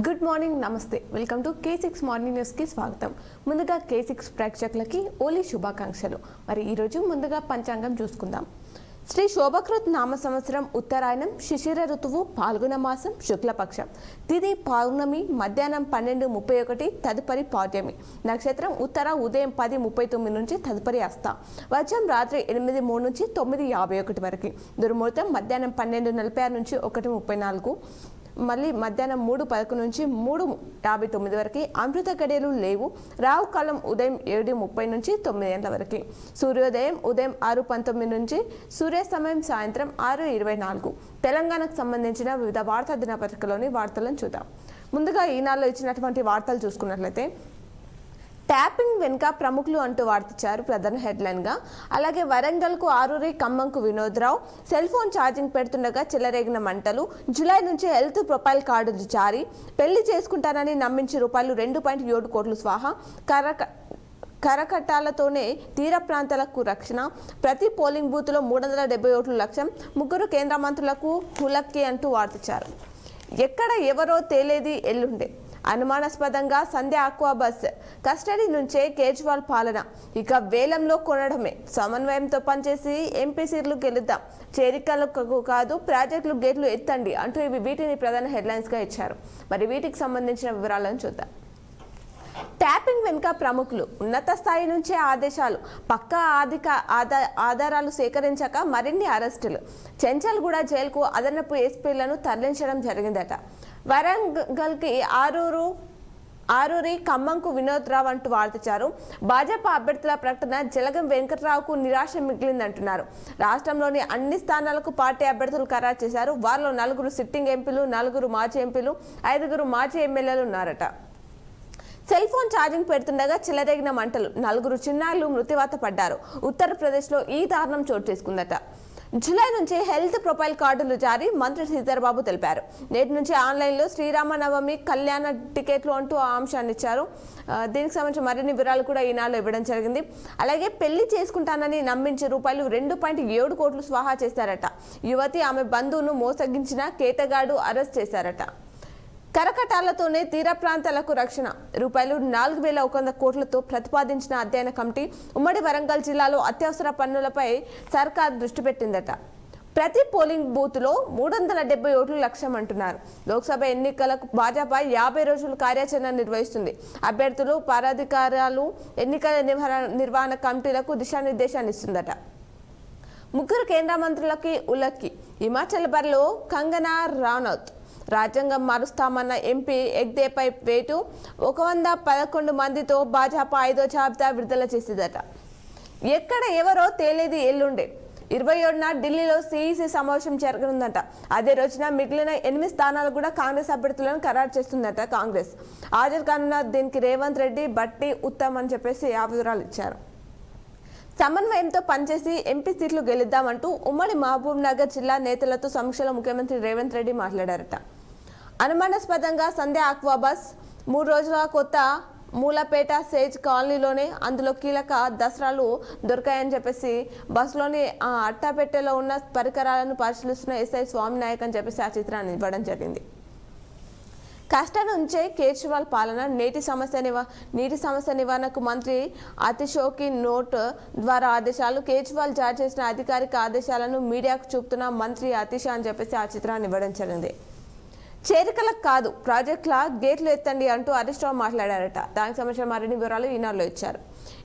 Good morning, నమస్తే. Welcome to K6 morning న్యూస్కి స్వాగతం. ముందుగా K6 ప్రేక్షకులకి ఓలీ శుభాకాంక్షలు. మరి ఈరోజు ముందుగా పంచాంగం చూసుకుందాం. శ్రీ శోభకృత్ నామ సంవత్సరం ఉత్తరాయణం, శిశిర ఋతువు, పాల్గొన మాసం, శుక్లపక్షం, తిథి పౌర్ణమి, మధ్యాహ్నం 12:31, తదుపరి పాడ్యమి, నక్షత్రం ఉత్తర, ఉదయం 10:39 నుంచి తదుపరి అస్త, వర్షం రాత్రి 8:03 నుంచి 9:51 వరకు, దుర్ముహూర్తం మధ్యాహ్నం 12:46 నుంచి 1:34, మళ్ళీ మధ్యాహ్నం 3:11 నుంచి 3:59 వరకు, అమృత గడియలు లేవు. రావు కాలం ఉదయం 7:30 నుంచి 9 గంటల వరకు, సూర్యోదయం ఉదయం 6:19 నుంచి, సూర్యాస్తమయం సాయంత్రం 6:24. తెలంగాణకు సంబంధించిన వివిధ వార్తా దినపత్రికలోని వార్తలను చూద్దాం. ముందుగా ఈనాడులో ఇచ్చినటువంటి వార్తలు చూసుకున్నట్లయితే, ట్యాపింగ్ వెనుక ప్రముఖులు అంటూ వార్తించారు ప్రధాన హెడ్లైన్గా. అలాగే వరంగల్కు ఆరూరి, ఖమ్మంకు వినోద్రావు, సెల్ ఫోన్ ఛార్జింగ్ పెడుతుండగా చెలరేగిన మంటలు, జూలై నుంచి హెల్త్ ప్రొఫైల్ కార్డులు జారీ, పెళ్లి చేసుకుంటానని నమ్మించి రూపాయలు 2.7 కోట్లు స్వాహా, కరకట్టాలతోనే తీర ప్రాంతాలకు రక్షణ, ప్రతి పోలింగ్ బూత్లో 370 ఓట్లు లక్ష్యం, ముగ్గురు కేంద్ర మంత్రులకు హులక్కి అంటూ వార్తించారు. ఎక్కడ ఎవరో తేలేది ఎల్లుండే, అనుమానాస్పదంగా సంధ్య ఆక్వా బస్, కస్టడీ నుంచే కేజ్రీవాల్ పాలన, ఇక వేలంలో కొనడమే, సమన్వయంతో పనిచేసి ఎంపీ సీట్లు గెలుద్దాం, చేరికలకు కాదు ప్రాజెక్టులు గేట్లు ఎత్తండి అంటూ వీటిని ప్రధాన హెడ్లైన్స్గా ఇచ్చారు. మరి వీటికి సంబంధించిన వివరాలను చూద్దాం. ట్యాపింగ్ వెనుక ప్రముఖులు, ఉన్నత స్థాయి నుంచే ఆదేశాలు, పక్కా ఆధారాలు సేకరించాక మరిన్ని అరెస్టులు, చెంచల్గూడ జైలుకు అదనపు ఎస్పీలను తరలించడం జరిగిందట. వరంగల్కి ఆరూరి, ఖమ్మంకు వినోద్రావు అంటూ వార్తించారు. భాజపా అభ్యర్థుల ప్రకటన జలగం వెంకట్రావుకు నిరాశ మిగిలిందంటున్నారు. రాష్ట్రంలోని అన్ని స్థానాలకు పార్టీ అభ్యర్థులు ఖరారు చేశారు. వారిలో 4 సిట్టింగ్ ఎంపీలు, 4 మాజీ ఎంపీలు, 5 మాజీ ఎమ్మెల్యేలు ఉన్నారట. సెల్ ఫోన్ ఛార్జింగ్ పెడుతుండగా చెలరేగిన మంటలు, 4 చిన్నారులు మృత్యువాత పడ్డారు. ఉత్తరప్రదేశ్లో ఈ దారుణం చోటు చేసుకుందట. జూలై నుంచి హెల్త్ ప్రొఫైల్ కార్డులు జారీ, మంత్రి శ్రీధర్ బాబు తెలిపారు. నేటి నుంచి ఆన్లైన్లో శ్రీరామనవమి కళ్యాణ టికెట్లు అంటూ ఆ అంశాన్ని ఇచ్చారు. దీనికి సంబంధించి మరిన్ని వివరాలు కూడా ఈనాడులో ఇవ్వడం జరిగింది. అలాగే పెళ్లి చేసుకుంటానని నమ్మించి రూపాయలు 2.7 కోట్లు స్వాహా చేశారట. యువతి ఆమె బంధువును మోసగించిన కేటగాడు అరెస్ట్ చేశారట. కరకటాలతోనే తీర ప్రాంతాలకు రక్షణ, రూపాయలు 4,100 కోట్లతో ప్రతిపాదించిన అధ్యయన కమిటీ, ఉమ్మడి వరంగల్ జిల్లాలో అత్యవసర పన్నులపై సర్కార్ దృష్టి పెట్టిందట. ప్రతి పోలింగ్ బూత్లో 370 ఓట్లు లక్ష్యం అంటున్నారు. లోక్సభ ఎన్నికలకు భాజపా 50 రోజులు కార్యాచరణ నిర్వహిస్తుంది. అభ్యర్థులు, పరాధికారాలు, ఎన్నికల నిర్వహణ కమిటీలకు దిశానిర్దేశాన్ని ఇస్తుందట. 3 కేంద్ర మంత్రులకి ఉలక్కి, హిమాచల్ బరిలో కంగనా రనౌత్, రాజ్యాంగం మారుస్తామన్న ఎంపీ ఎగ్దేపై వేటు, 111 మందితో భాజపా 5వ జాబితా విడుదల చేసేదట. ఎక్కడ ఎవరో తేలేది ఎల్లుండే, 27న ఢిల్లీలో సిఈసి సమావేశం జరగనుందట. అదే రోజున మిగిలిన 8 స్థానాలు కూడా కాంగ్రెస్ అభ్యర్థులను ఖరారు చేస్తుందట కాంగ్రెస్. హాజరు కానున్న దీనికి రేవంత్ రెడ్డి, బట్టి, ఉత్తమ్ అని చెప్పేసి ఆ వివరాలు ఇచ్చారు. సమన్వయంతో పనిచేసి ఎంపీ సీట్లు గెలుద్దామంటూ ఉమ్మడి మహబూబ్ నగర్ జిల్లా నేతలతో సమీక్షలో ముఖ్యమంత్రి రేవంత్ రెడ్డి మాట్లాడారట. అనుమానాస్పదంగా సంధ్య ఆక్వా బస్ 3 రోజుల కొత్త మూలపేట సేజ్ కాలనీలోనే అందులో కీలక దసరాలు దొరికాయని చెప్పేసి బస్సులోని అట్టాపెట్టెలో ఉన్న పరికరాలను పరిశీలిస్తున్న ఎస్ఐ స్వామినాయక్ అని చెప్పేసి ఆ చిత్రాన్ని ఇవ్వడం జరిగింది. కష్టం నుంచే కేజ్రీవాల్ పాలన, నీటి సమస్య నివారణకు మంత్రి అతిశోకి నోట్ ద్వారా ఆదేశాలు, కేజ్రీవాల్ జారీ చేసిన అధికారిక ఆదేశాలను మీడియాకు చూపుతున్న మంత్రి అతిష అని చెప్పేసి ఆ చిత్రాన్ని ఇవ్వడం జరిగింది. చేరికలకు కాదు ప్రాజెక్టుల గేట్లు ఎత్తండి అంటూ హరీష్ రావు మాట్లాడారట. దానికి సంబంధించిన మరిన్ని వివరాలు ఈనాడులో ఇచ్చారు.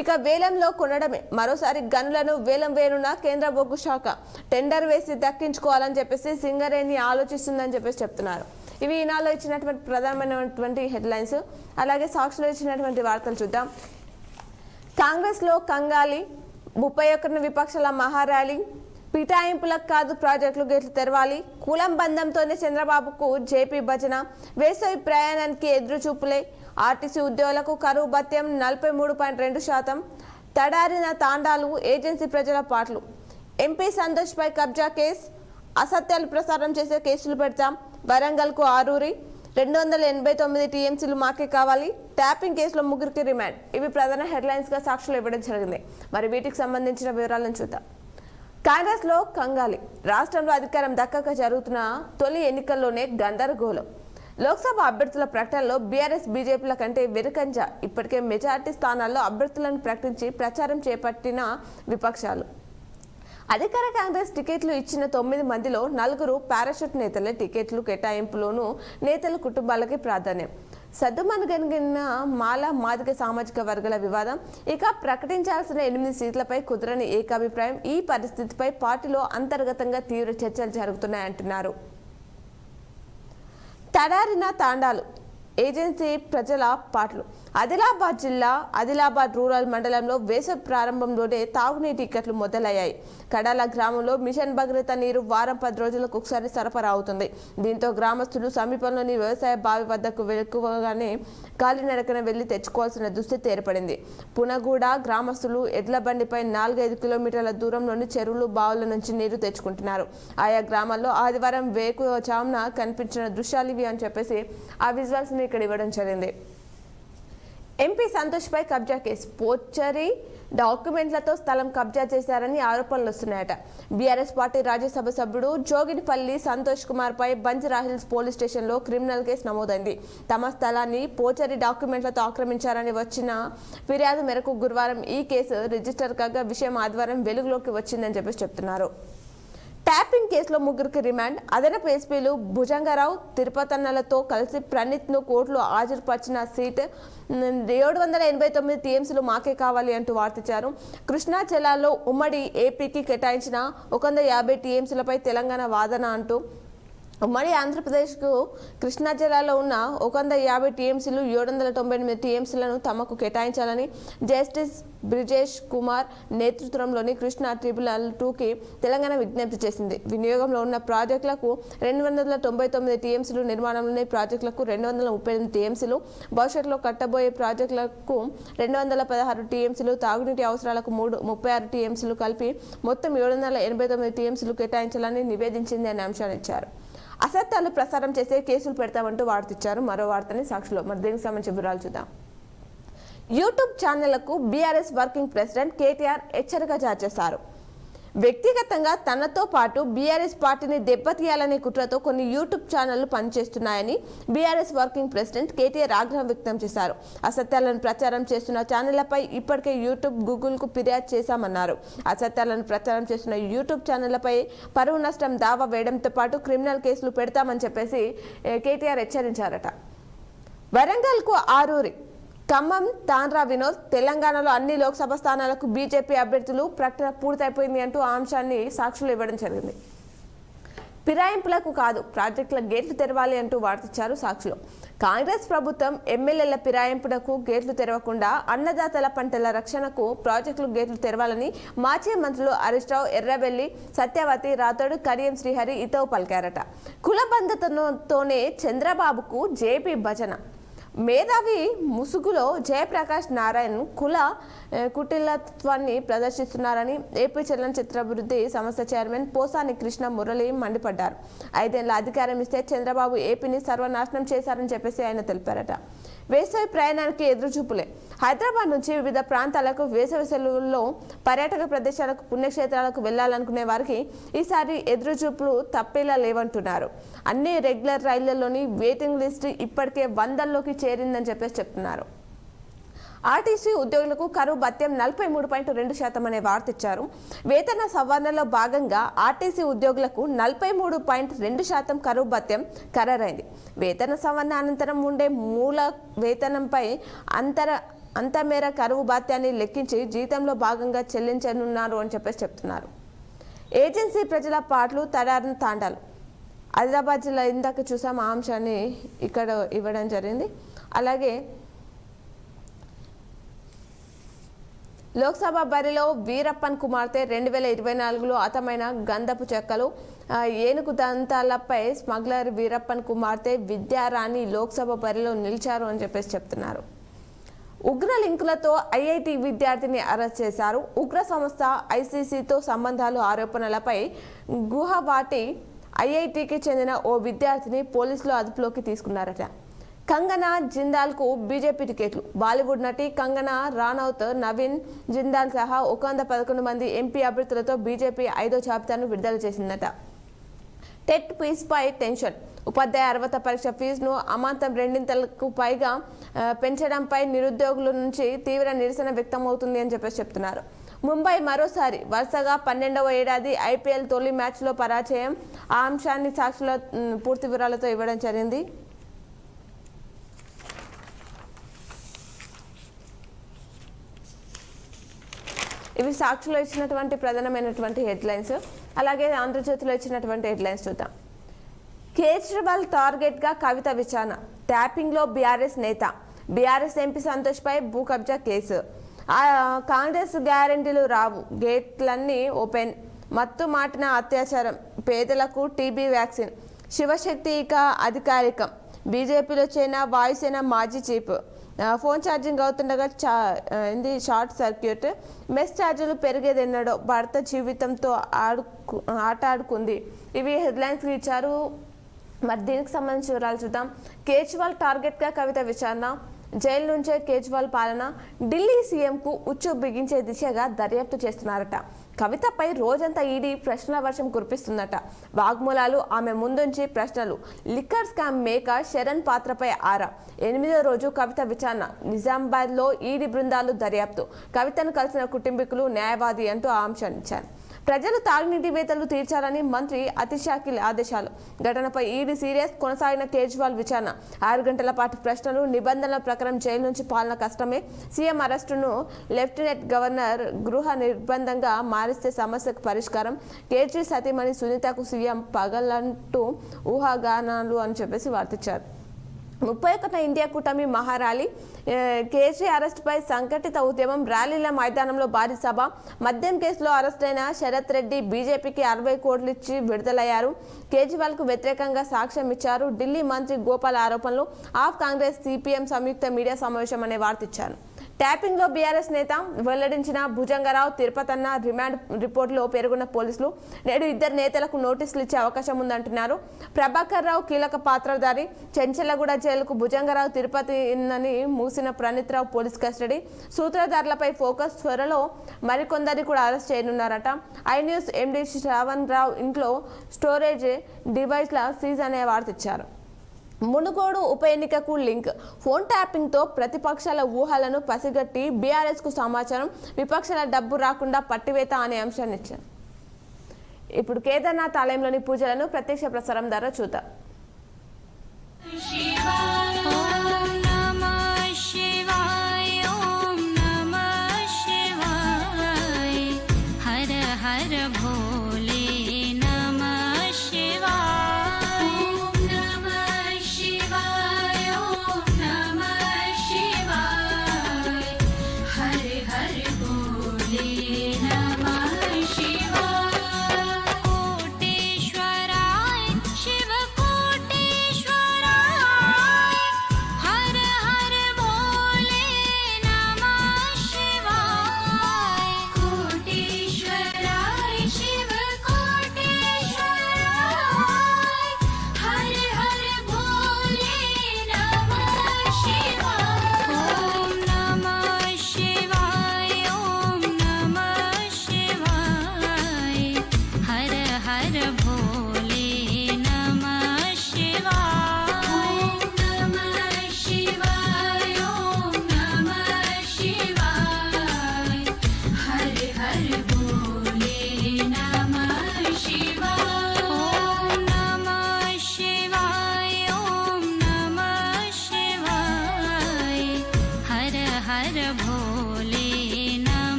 ఇక వేలంలో కొనడమే, మరోసారి గనులను వేలం వేయనున్న కేంద్ర బొగ్గు శాఖ, టెండర్ వేసి దక్కించుకోవాలని చెప్పేసి సింగరేణి ఆలోచిస్తుందని చెప్పేసి చెప్తున్నారు. ఇవి ఈనాడులో ఇచ్చినటువంటి ప్రధానమైనటువంటి హెడ్లైన్స్. అలాగే సాక్షిలో ఇచ్చినటువంటి వార్తలు చూద్దాం. కాంగ్రెస్లో కంగాలి, 31 విపక్షాల మహార్యాలీ, పిటాయింపులకు కాదు ప్రాజెక్టులు గేట్లు తెరవాలి, కులం బంధంతోనే చంద్రబాబుకు జేపీ భజన, వేసవి ప్రయాణానికి ఎదురుచూపులే, ఆర్టీసీ ఉద్యోగులకు కరువు భత్యం 43.2%, తడారిన తాండాలు, ఏజెన్సీ ప్రజల పాటలు, ఎంపీ సంతోష్ పై కబ్జా కేసు, అసత్యాలు ప్రసారం చేసే కేసులు పెడతాం, వరంగల్కు ఆరూరి, 289 టీఎంసీలు మాకే కావాలి, ట్యాపింగ్ కేసులో 3కి రిమాండ్. ఇవి ప్రధాన హెడ్లైన్స్గా సాక్షులు ఇవ్వడం జరిగింది. మరి వీటికి సంబంధించిన వివరాలను చూద్దాం. కాంగ్రెస్ లో కంగాలి, రాష్ట్రంలో అధికారం దక్కక జరుగుతున్న తొలి ఎన్నికల్లోనే గందరగోళం. లోక్సభ అభ్యర్థుల ప్రకటనలో బీఆర్ఎస్ బీజేపీల కంటే వెనుకంజ. ఇప్పటికే మెజార్టీ స్థానాల్లో అభ్యర్థులను ప్రకటించి ప్రచారం చేపట్టిన విపక్షాలు. అధికార కాంగ్రెస్ టికెట్లు ఇచ్చిన 9 మందిలో 4 పారాషూట్ నేతలే. టికెట్లు కేటాయింపులోనూ నేతల కుటుంబాలకి ప్రాధాన్యం. సద్దుమణిగిన మాల మాదిగ సామాజిక వర్గాల వివాదం. ఇక ప్రకటించాల్సిన 8 సీట్లపై కుదరని ఏకాభిప్రాయం. ఈ పరిస్థితిపై పార్టీలో అంతర్గతంగా తీవ్ర చర్చలు జరుగుతున్నాయంటున్నారు. తడారిన తాండాలు ఏజెన్సీ ప్రజల పాటలు. ఆదిలాబాద్ జిల్లా ఆదిలాబాద్ రూరల్ మండలంలో వేసవి ప్రారంభంలోనే తాగునీటి ఇక్కట్లు మొదలయ్యాయి. కడాల గ్రామంలో మిషన్ భగీరథ నీరు వారం 10 రోజులకు ఒకసారి సరఫరా అవుతుంది. దీంతో గ్రామస్తులు సమీపంలోని వ్యవసాయ బావి వద్దకు ఎక్కువగానే కాలినడకన వెళ్లి తెచ్చుకోవాల్సిన దుస్థితి ఏర్పడింది. పునగూడ గ్రామస్తులు ఎడ్ల బండిపై 4-5 కిలోమీటర్ల దూరంలోని చెరువులు బావుల నుంచి నీరు తెచ్చుకుంటున్నారు. ఆయా గ్రామాల్లో ఆదివారం వేకువజామున కనిపించిన దృశ్యాలు ఇవి అని చెప్పేసి ఆ విజువల్స్ ని ఇక్కడ ఇవ్వడం జరిగింది. ఎంపీ సంతోష్ పై కబ్జా కేసు. పోచరి డాక్యుమెంట్లతో స్థలం కబ్జా చేశారని ఆరోపణలు వస్తున్నాయట. బీఆర్ఎస్ పార్టీ రాజ్యసభ సభ్యుడు జోగినిపల్లి సంతోష్ కుమార్ పై బంజారాహిల్స్ పోలీస్ స్టేషన్లో క్రిమినల్ కేసు నమోదైంది. తమ స్థలాన్ని పోచరి డాక్యుమెంట్లతో ఆక్రమించారని వచ్చిన ఫిర్యాదు మేరకు గురువారం ఈ కేసు రిజిస్టర్ కాగా విషయం ఆదివారం వెలుగులోకి వచ్చిందని చెప్తున్నారు. ట్యాపింగ్ కేసులో 3కి రిమాండ్. అదనపు ఎస్పీలు భుజంగరావు తిరుపతన్నలతో కలిసి ప్రణీత్ను కోర్టులో హాజరుపరిచిన సీట్ 789 టీఎంసీలు మాకే కావాలి అంటూ వార్తించారు. కృష్ణా జిల్లాలో ఉమ్మడి ఏపీకి కేటాయించిన 150 టీఎంసీలపై తెలంగాణ వాదన అంటూ ఉమ్మడి ఆంధ్రప్రదేశ్కు కృష్ణా జిల్లాలో ఉన్న 150 టీఎంసీలు 798 టీఎంసీలను తమకు కేటాయించాలని జస్టిస్ బ్రిజేష్ కుమార్ నేతృత్వంలోని కృష్ణా ట్రిబ్యునల్ 2కి తెలంగాణ విజ్ఞప్తి చేసింది. వినియోగంలో ఉన్న ప్రాజెక్టులకు 299 టీఎంసీలు, నిర్మాణంలోని ప్రాజెక్టులకు 238 టీఎంసీలు, భవిష్యత్తులో కట్టబోయే ప్రాజెక్టులకు 216 టీఎంసీలు, తాగునీటి అవసరాలకు 36 టీఎంసీలు కలిపి మొత్తం 789 టీఎంసీలు కేటాయించాలని నివేదించింది అనే అంశాన్ని ఇచ్చారు. అసత్యాలు ప్రసారం చేసే కేసులు పెడతామంటూ వార్తిచ్చారు. మరో వార్తని సాక్షిలో. మరి దీనికి సంబంధించిన వివరాలు చూద్దాం. యూట్యూబ్ ఛానళ్లకు బీఆర్ఎస్ వర్కింగ్ ప్రెసిడెంట్ కేటీఆర్ హెచ్చరిక జారీ చేశారు. వ్యక్తిగతంగా తనతో పాటు బీఆర్ఎస్ పార్టీని దెబ్బతీయాలనే కుట్రతో కొన్ని యూట్యూబ్ ఛానళ్లు పనిచేస్తున్నాయని బీఆర్ఎస్ వర్కింగ్ ప్రెసిడెంట్ కేటీఆర్ ఆగ్రహం వ్యక్తం చేశారు. అసత్యాలను ప్రచారం చేస్తున్న ఛానళ్లపై ఇప్పటికే యూట్యూబ్, గూగుల్కు ఫిర్యాదు చేశామన్నారు. అసత్యాలను ప్రచారం చేస్తున్న యూట్యూబ్ ఛానళ్లపై పరువు నష్టం దావా వేయడంతో పాటు క్రిమినల్ కేసులు పెడతామని చెప్పేసి కేటీఆర్ హెచ్చరించారట. వరంగల్కు ఆరూరి, ఖమ్మం తాండ్రా వినోద్. తెలంగాణలో అన్ని లోక్సభ స్థానాలకు బీజేపీ అభ్యర్థులు ప్రకటన పూర్తయిపోయింది అంటూ ఆ అంశాన్ని సాక్షులు ఇవ్వడం జరిగింది. ఫిరాయింపులకు కాదు, ప్రాజెక్టుల గేట్లు తెరవాలి అంటూ వార్తించారు సాక్షులు. కాంగ్రెస్ ప్రభుత్వం ఎమ్మెల్యేల ఫిరాయింపునకు గేట్లు తెరవకుండా అన్నదాతల పంటల రక్షణకు ప్రాజెక్టులు గేట్లు తెరవాలని మాజీ మంత్రులు హరీష్ రావు, ఎర్రబెల్లి, సత్యవతి రాథోడ్, కడియం శ్రీహరి హితవు పలికారట. కులబంధతోనే చంద్రబాబుకు జేపీ భజన. మేధావి ముసుగులో జయప్రకాష్ నారాయణ్ కుల కుటిలత్వాన్ని ప్రదర్శిస్తున్నారని ఏపీ చలనచిత్రాభివృద్ధి సంస్థ చైర్మన్ పోసాని కృష్ణ మురళి మండిపడ్డారు. 5 ఏళ్ల అధికారం ఇస్తే చంద్రబాబు ఏపీని సర్వనాశనం చేశారని చెప్పేసి ఆయన తెలిపారట. వేసవి ప్రయాణానికి ఎదురుచూపులే. హైదరాబాద్ నుంచి వివిధ ప్రాంతాలకు వేసవి సెలవుల్లో పర్యాటక ప్రదేశాలకు, పుణ్యక్షేత్రాలకు వెళ్లాలనుకునే వారికి ఈసారి ఎదురుచూపులు తప్పేలా లేవంటున్నారు. అన్ని రెగ్యులర్ రైళ్లలోని వెయిటింగ్ లిస్ట్ ఇప్పటికే 100లోకి చేరిందని చెప్పేసి చెప్తున్నారు. ఆర్టీసీ ఉద్యోగులకు కరువు భత్యం 43.2% అనే వార్త ఇచ్చారు. వేతన సవరణలో భాగంగా ఆర్టీసీ ఉద్యోగులకు 43.2% కరువు భత్యం ఖరారైంది. వేతన సవరణ అనంతరం ఉండే మూల వేతనంపై అంత మేర కరువు భత్యాన్ని లెక్కించి జీతంలో భాగంగా చెల్లించనున్నారు అని చెప్పేసి చెప్తున్నారు. ఏజెన్సీ ప్రజల పాటలు, తడారిన తాండాలు. ఆదిలాబాద్ జిల్లా ఇందాక చూసాం, ఆ అంశాన్ని ఇక్కడ ఇవ్వడం జరిగింది. అలాగే లోక్సభ బరిలో వీరప్పన్ కుమార్తె 2024లో హతమైన గంధపు చెక్కలు, ఏనుగు దంతాలపై స్మగ్లర్ వీరప్పన్ కుమార్తె విద్యారాణి లోక్సభ బరిలో నిలిచారు అని చెప్పేసి చెప్తున్నారు. ఉగ్ర లింకులతో ఐఐటి విద్యార్థిని అరెస్ట్ చేశారు. ఉగ్ర సంస్థ ఐసీసీతో సంబంధాలు ఆరోపణలపై గుహవాటి ఐఐటికి చెందిన ఓ విద్యార్థిని పోలీసులు అదుపులోకి తీసుకున్నారట. కంగనా జిందాల్కు బీజేపీ టికెట్లు. బాలీవుడ్ నటి కంగనా రానౌత్, నవీన్ జిందాల్ సహా 111 మంది ఎంపీ అభ్యర్థులతో బీజేపీ 5వ జాబితాను విడుదల చేసిందట. టెట్ ఫీజుపై టెన్షన్. ఉపాధ్యాయ అర్హత పరీక్ష ఫీజును అమాంతం రెండింతలకు పైగా పెంచడంపై నిరుద్యోగుల నుంచి తీవ్ర నిరసన వ్యక్తమవుతుంది అని చెప్తున్నారు. ముంబై మరోసారి వరుసగా 12వ ఏడాది ఐపీఎల్ తొలి మ్యాచ్లో పరాజయం. ఆ అంశాన్ని సాక్షిలో పూర్తి వివరాలతో ఇవ్వడం జరిగింది. ఇవి సాక్షిలో ఇచ్చినటువంటి ప్రధానమైనటువంటి హెడ్లైన్స్. అలాగే ఆంధ్రజ్యోతిలో ఇచ్చినటువంటి హెడ్లైన్స్ చూద్దాం. కేజ్రీవాల్ టార్గెట్గా కవిత విచారణ. ట్యాపింగ్లో బీఆర్ఎస్ నేత. బీఆర్ఎస్ ఎంపీ సంతోష్పై భూ కబ్జా కేసు. కాంగ్రెస్ గ్యారెంటీలు రావు, గేట్లన్నీ ఓపెన్. మత్తు మాటిన అత్యాచారం. పేదలకు టీబీ వ్యాక్సిన్. శివశక్తి ఇక అధికారికం. బీజేపీలో చేరిన వాయుసేన మాజీ చీఫ్. ఫోన్ ఛార్జింగ్ అవుతుండగా షార్ట్ సర్క్యూట్. మెస్ ఛార్జీలు పెరిగేదెన్నడో. భర్త జీవితంతో ఆట ఆడుకుంది. ఇవి హెడ్లైన్స్ ఇచ్చారు. మరి దీనికి సంబంధించి వివరాలు చూద్దాం. కేజ్రీవాల్ టార్గెట్గా కవిత విచారణ. జైలు నుంచే కేజ్రీవాల్ పాలన. ఢిల్లీ సీఎంకు ఉచ్చు బిగించే దిశగా దర్యాప్తు చేస్తున్నారట. కవితపై రోజంతా ఈడీ ప్రశ్నల వర్షం కురిపిస్తుందట. వాగ్మూలాలు, ఆమె ముందుంచి ప్రశ్నలు. లిక్కర్ స్కామ్ మేక శరణ్ పాత్రపై ఆరా. 8వ రోజు కవిత విచారణ. నిజామాబాద్లో ఈడీ బృందాలు దర్యాప్తు. కవితను కలిసిన కుటుంబీకులు, న్యాయవాది అంటూ ఆ అంశాన్ని ఇచ్చారు. ప్రజలు తాగునీటి వేతలు తీర్చాలని మంత్రి అతిష్ షాకిల్ ఆదేశాలు. ఘటనపై ఈడీ సీరియస్. కొనసాగిన కేజ్రీవాల్ విచారణ. 6 గంటల పాటు ప్రశ్నలు. నిబంధనల ప్రకారం జైలు నుంచి పాలన కష్టమే. సీఎం అరెస్టును లెఫ్టినెంట్ గవర్నర్ గృహ నిర్బంధంగా మారిస్తే సమస్యకు పరిష్కారం. కేజ్రీ సతీమణి సునీతకు సీఎం పగలంటూ ఊహాగానాలు అని వార్తించారు. 31న ఇండియా కూటమి మహారాలీ. కేజ్రీ అరెస్టుపై సంఘటిత ఉద్యమం. ర్యాలీల మైదానంలో భారీ సభ. మద్యం కేసులో అరెస్టైన శరత్ రెడ్డి బీజేపీకి 60 కోట్లు ఇచ్చి విడుదలయ్యారు. కేజ్రీవాల్కు వ్యతిరేకంగా సాక్ష్యం ఇచ్చారు. ఢిల్లీ మంత్రి గోపాల్ ఆరోపణలు. ఆఫ్ కాంగ్రెస్ సిపిఎం సంయుక్త మీడియా సమావేశం అనే వార్త ఇచ్చారు. ట్యాపింగ్లో బీఆర్ఎస్ నేత వెల్లడించిన భుజంగరావు. తిరుపతన్న రిమాండ్ రిపోర్టులో పేర్కొన్న పోలీసులు. నేడు 2 నేతలకు నోటీసులు ఇచ్చే అవకాశం ఉందంటున్నారు. ప్రభాకర్ రావు కీలక పాత్రధారి. చెంచలగూడ జైలుకు భుజంగరావు. తిరుపతిని మూసిన ప్రణీత్ రావు పోలీస్ కస్టడీ. సూత్రధారులపై ఫోకస్. త్వరలో మరికొందరిని కూడా అరెస్ట్ చేయనున్నారట. I news MD Shravan Rao ఇంట్లో స్టోరేజ్ డివైస్ల సీజ్ అనే వార్త ఇచ్చారు. మునుగోడు ఉప ఎన్నికకు లింక్. ఫోన్ ట్యాపింగ్తో ప్రతిపక్షాల ఊహలను పసిగట్టి బీఆర్ఎస్కు సమాచారం. విపక్షాల డబ్బు రాకుండా పట్టివేత అనే అంశాన్ని ఇచ్చారు. ఇప్పుడు కేదార్నాథ్ ఆలయంలోని పూజలను ప్రత్యక్ష ప్రసారం ద్వారా చూద్దాం.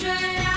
Shwara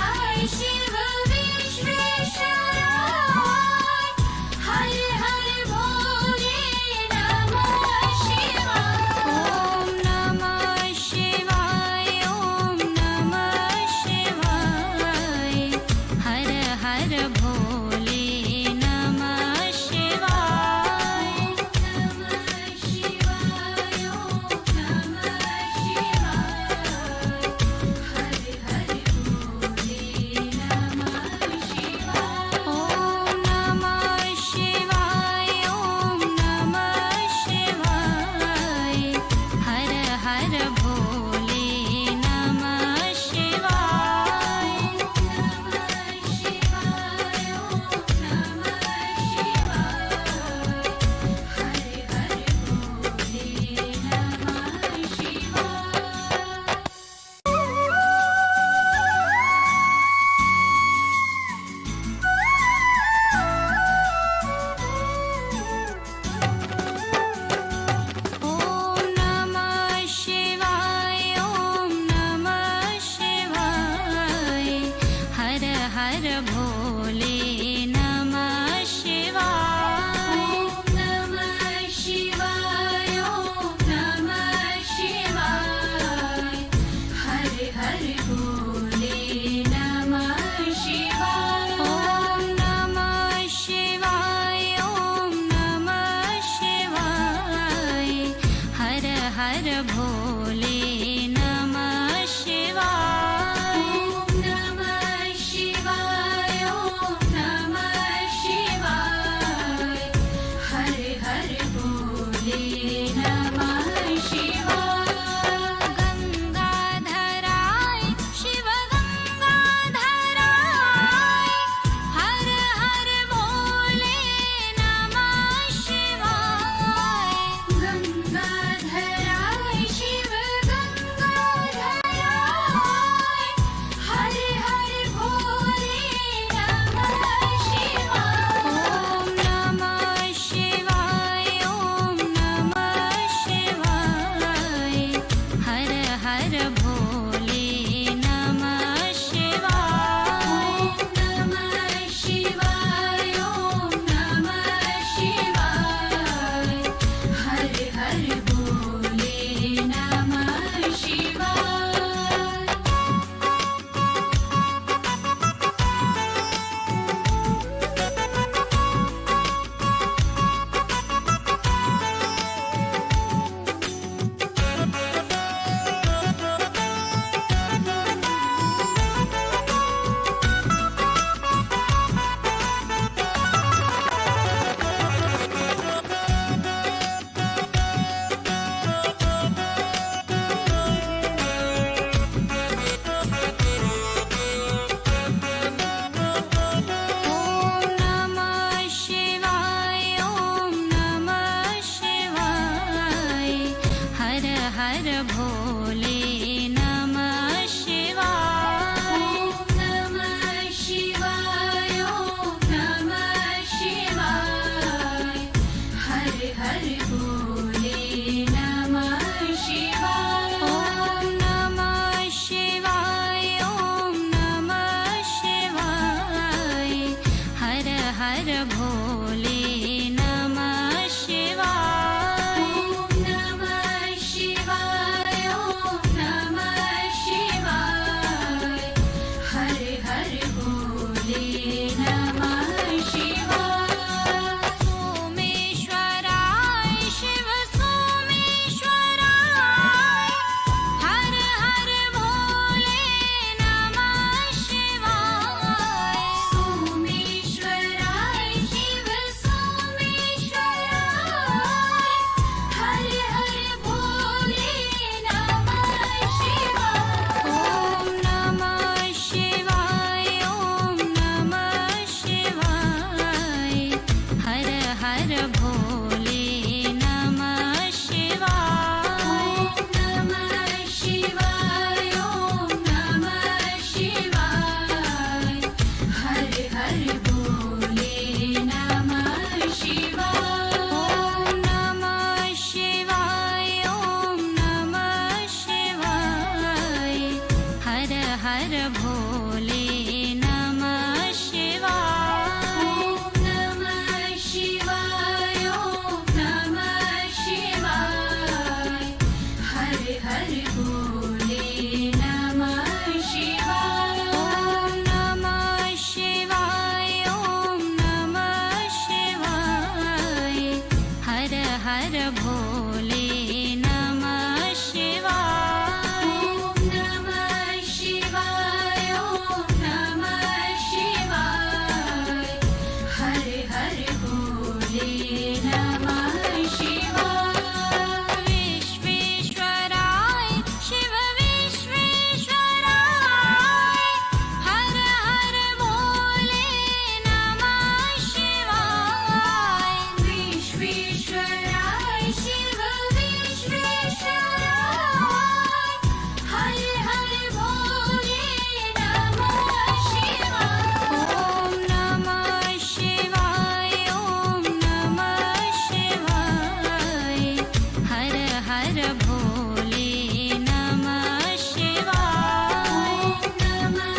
हर भोले नमः शिवाय। ओम नमः शिवाय। ओम नमः शिवाय। हर हर भोले नमः शिवाय। ओम नमः शिवाय। ओम नमः शिवाय। हर हर भोले नमः शिवाय। ओम नमः शिवाय। ओम नमः शिवाय। हर हर भोले नमः शिवाय। विश्वेश्वराय शिव विश्वेश्वराय। हर हर भोले नमः शिवाय। विश्वेश्वराय शिव विश्वेश्वराय। हर हर भोले नमः शिवाय। ओम नमः शिवाय। ओम नमः शिवाय। हर हर भोले नमः शिवाय। ओम नमः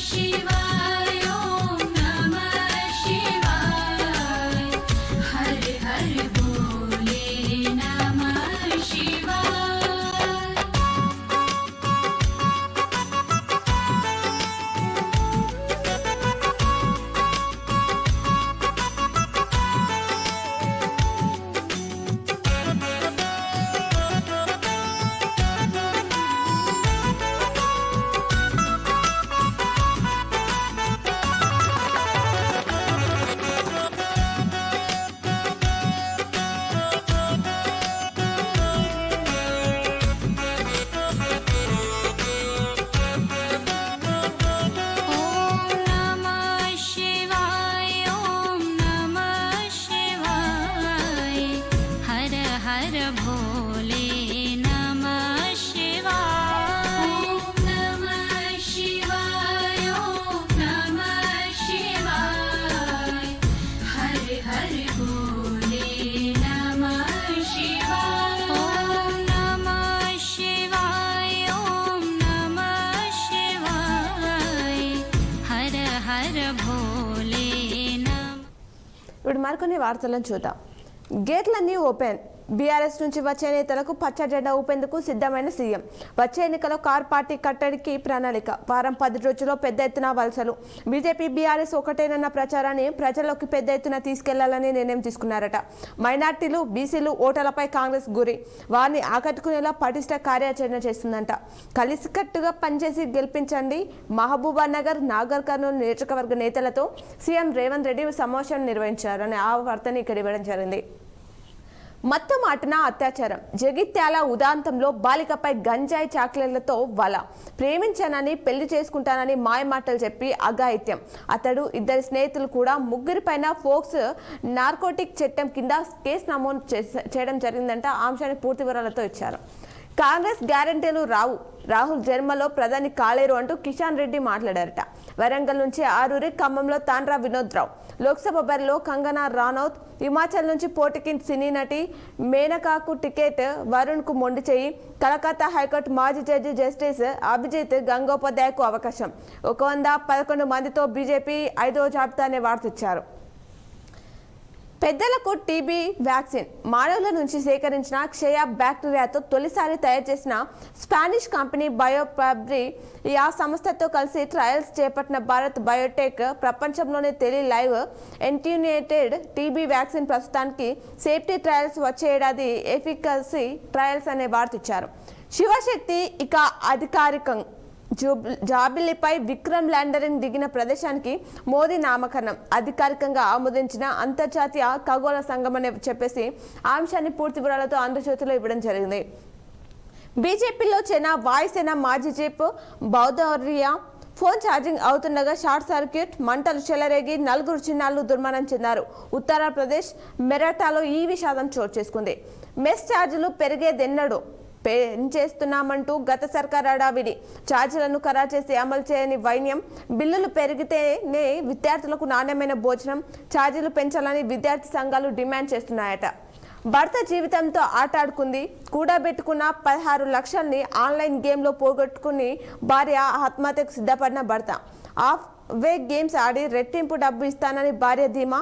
शिवाय। ओम नमः शिवाय। हर हर भोले नमः शिवाय। ओम नमः शिवाय। ओम नमः शिवाय। हर हर भोले नमः शिवाय। ओम नमः शिवाय। ओम नमः शिवाय। हर हर भोले नमः शिवाय। ओम नमः शिवाय। ओम नमः शिवाय। हर हर भोले नमः। ఇప్పుడు మరికొన్ని వార్తలను చూద్దాం. గేట్లన్నీ ఓపెన్. బీఆర్ఎస్ నుంచి వచ్చే నేతలకు పచ్చ జెండా ఊపేందుకు సిద్ధమైన సీఎం. వచ్చే ఎన్నికల్లో కార్ పార్టీ కట్టడికి ప్రణాళిక. వారం 10 రోజుల్లో పెద్ద ఎత్తున వలసలు. బీజేపీ బీఆర్ఎస్ ఒకటేనన్న ప్రచారాన్ని ప్రజల్లోకి పెద్ద ఎత్తున తీసుకెళ్లాలని నిర్ణయం తీసుకున్నారట. మైనార్టీలు బీసీలు ఓటర్లపై కాంగ్రెస్ గురి. వారిని ఆకట్టుకునేలా పటిష్ట కార్యాచరణ చేస్తుందంట. కలిసికట్టుగా పనిచేసి గెలిపించండి. మహబూబా నగర్ నాగర్ కర్నూలు నియోజకవర్గ నేతలతో సీఎం రేవంత్ రెడ్డి సమావేశం నిర్వహించారని ఆ వార్తని ఇక్కడ ఇవ్వడం జరిగింది. మత్తు మాటన అత్యాచారం. జగిత్యాల ఉదాంతంలో బాలికపై గంజాయి చాక్లెట్లతో వల. ప్రేమించానని పెళ్లి చేసుకుంటానని మాయమాటలు చెప్పి అఘాయిత్యం. అతడు ఇద్దరు స్నేహితులు కూడా ముగ్గురిపైన ఫోక్స్ నార్కోటిక్ చట్టం కింద కేసు నమోదు చేయడం జరిగిందంట. ఆ అంశాన్ని పూర్తి వివరాలతో ఇచ్చారు. కాంగ్రెస్ గ్యారంటీలు రావు. రాహుల్ జన్మలో ప్రధాని కాలేరు అంటూ కిషన్ రెడ్డి మాట్లాడారట. వరంగల్ నుంచి ఆరూరి, ఖమ్మంలో తాండ్రా వినోద్ రావు. లోక్సభ బరిలో కంగనా రానౌత్. హిమాచల్ నుంచి పోటీకి సినీ నటి మేనకాకు టికెట్ వరుణ్ కు మొండి చేయి. కలకత్తా హైకోర్టు మాజీ జడ్జి జస్టిస్ అభిజిత్ గంగోపాధ్యాయకు అవకాశం. 111 మందితో బీజేపీ 5వ జాబితా అనే వార్త ఇచ్చారు. పెద్దలకు టీబీ వ్యాక్సిన్. మానవుల నుంచి సేకరించిన క్షయ బ్యాక్టీరియాతో తొలిసారి తయారు చేసిన స్పానిష్ కంపెనీ బయోఫాబ్రి ఆ సంస్థతో కలిసి ట్రయల్స్ చేపట్టిన భారత్ బయోటెక్ ప్రపంచంలోనే తొలి లైవ్ ఎన్ట్యూనేటెడ్ టీబీ వ్యాక్సిన్ ప్రస్తుతానికి సేఫ్టీ ట్రయల్స్ వచ్చే ఏడాది ఎఫికసీ ట్రయల్స్ అనే వార్త ఇచ్చారు. శివశక్తి ఇక అధికారికం. జాబిల్లిపై విక్రమ్ ల్యాండరింగ్ దిగిన ప్రదేశానికి మోదీ నామకరణం. అధికారికంగా ఆమోదించిన అంతర్జాతీయ ఖగోళ సంఘం అని చెప్పేసి ఆ అంశాన్ని పూర్తి వివరాలతో ఆంధ్రజ్యోతిలో ఇవ్వడం జరిగింది. బీజేపీలో చెన్న వాయుసేన మాజీ చీఫ్ బౌద్ధర్య ఫోన్ ఛార్జింగ్ అవుతుండగా షార్ట్ సర్క్యూట్ మంటలు చెలరేగి 4 చిన్నారులు దుర్మరణం చెందారు. ఉత్తరప్రదేశ్ మెరఠాలో ఈ విషాదం చోటు చేసుకుంది. మెస్ ఛార్జీలు పెరిగేదెన్నడూ పెంచేస్తున్నామంటూ గత సర్కార్ హడావిడి. ఛార్జీలను ఖరారు చేసి అమలు చేయని వైన్యం. బిల్లులు పెరిగితేనే విద్యార్థులకు నాణ్యమైన భోజనం. ఛార్జీలు పెంచాలని విద్యార్థి సంఘాలు డిమాండ్ చేస్తున్నాయట. భర్త జీవితంతో ఆటాడుకుంది, కూడబెట్టుకున్న 16 లక్షల్ని ఆన్లైన్ గేమ్లో పోగొట్టుకుని భార్య ఆత్మహత్యకు సిద్ధపడిన భర్త. ఆఫ్ వే గేమ్స్ ఆడి రెట్టింపు డబ్బు ఇస్తానని భార్య ధీమా,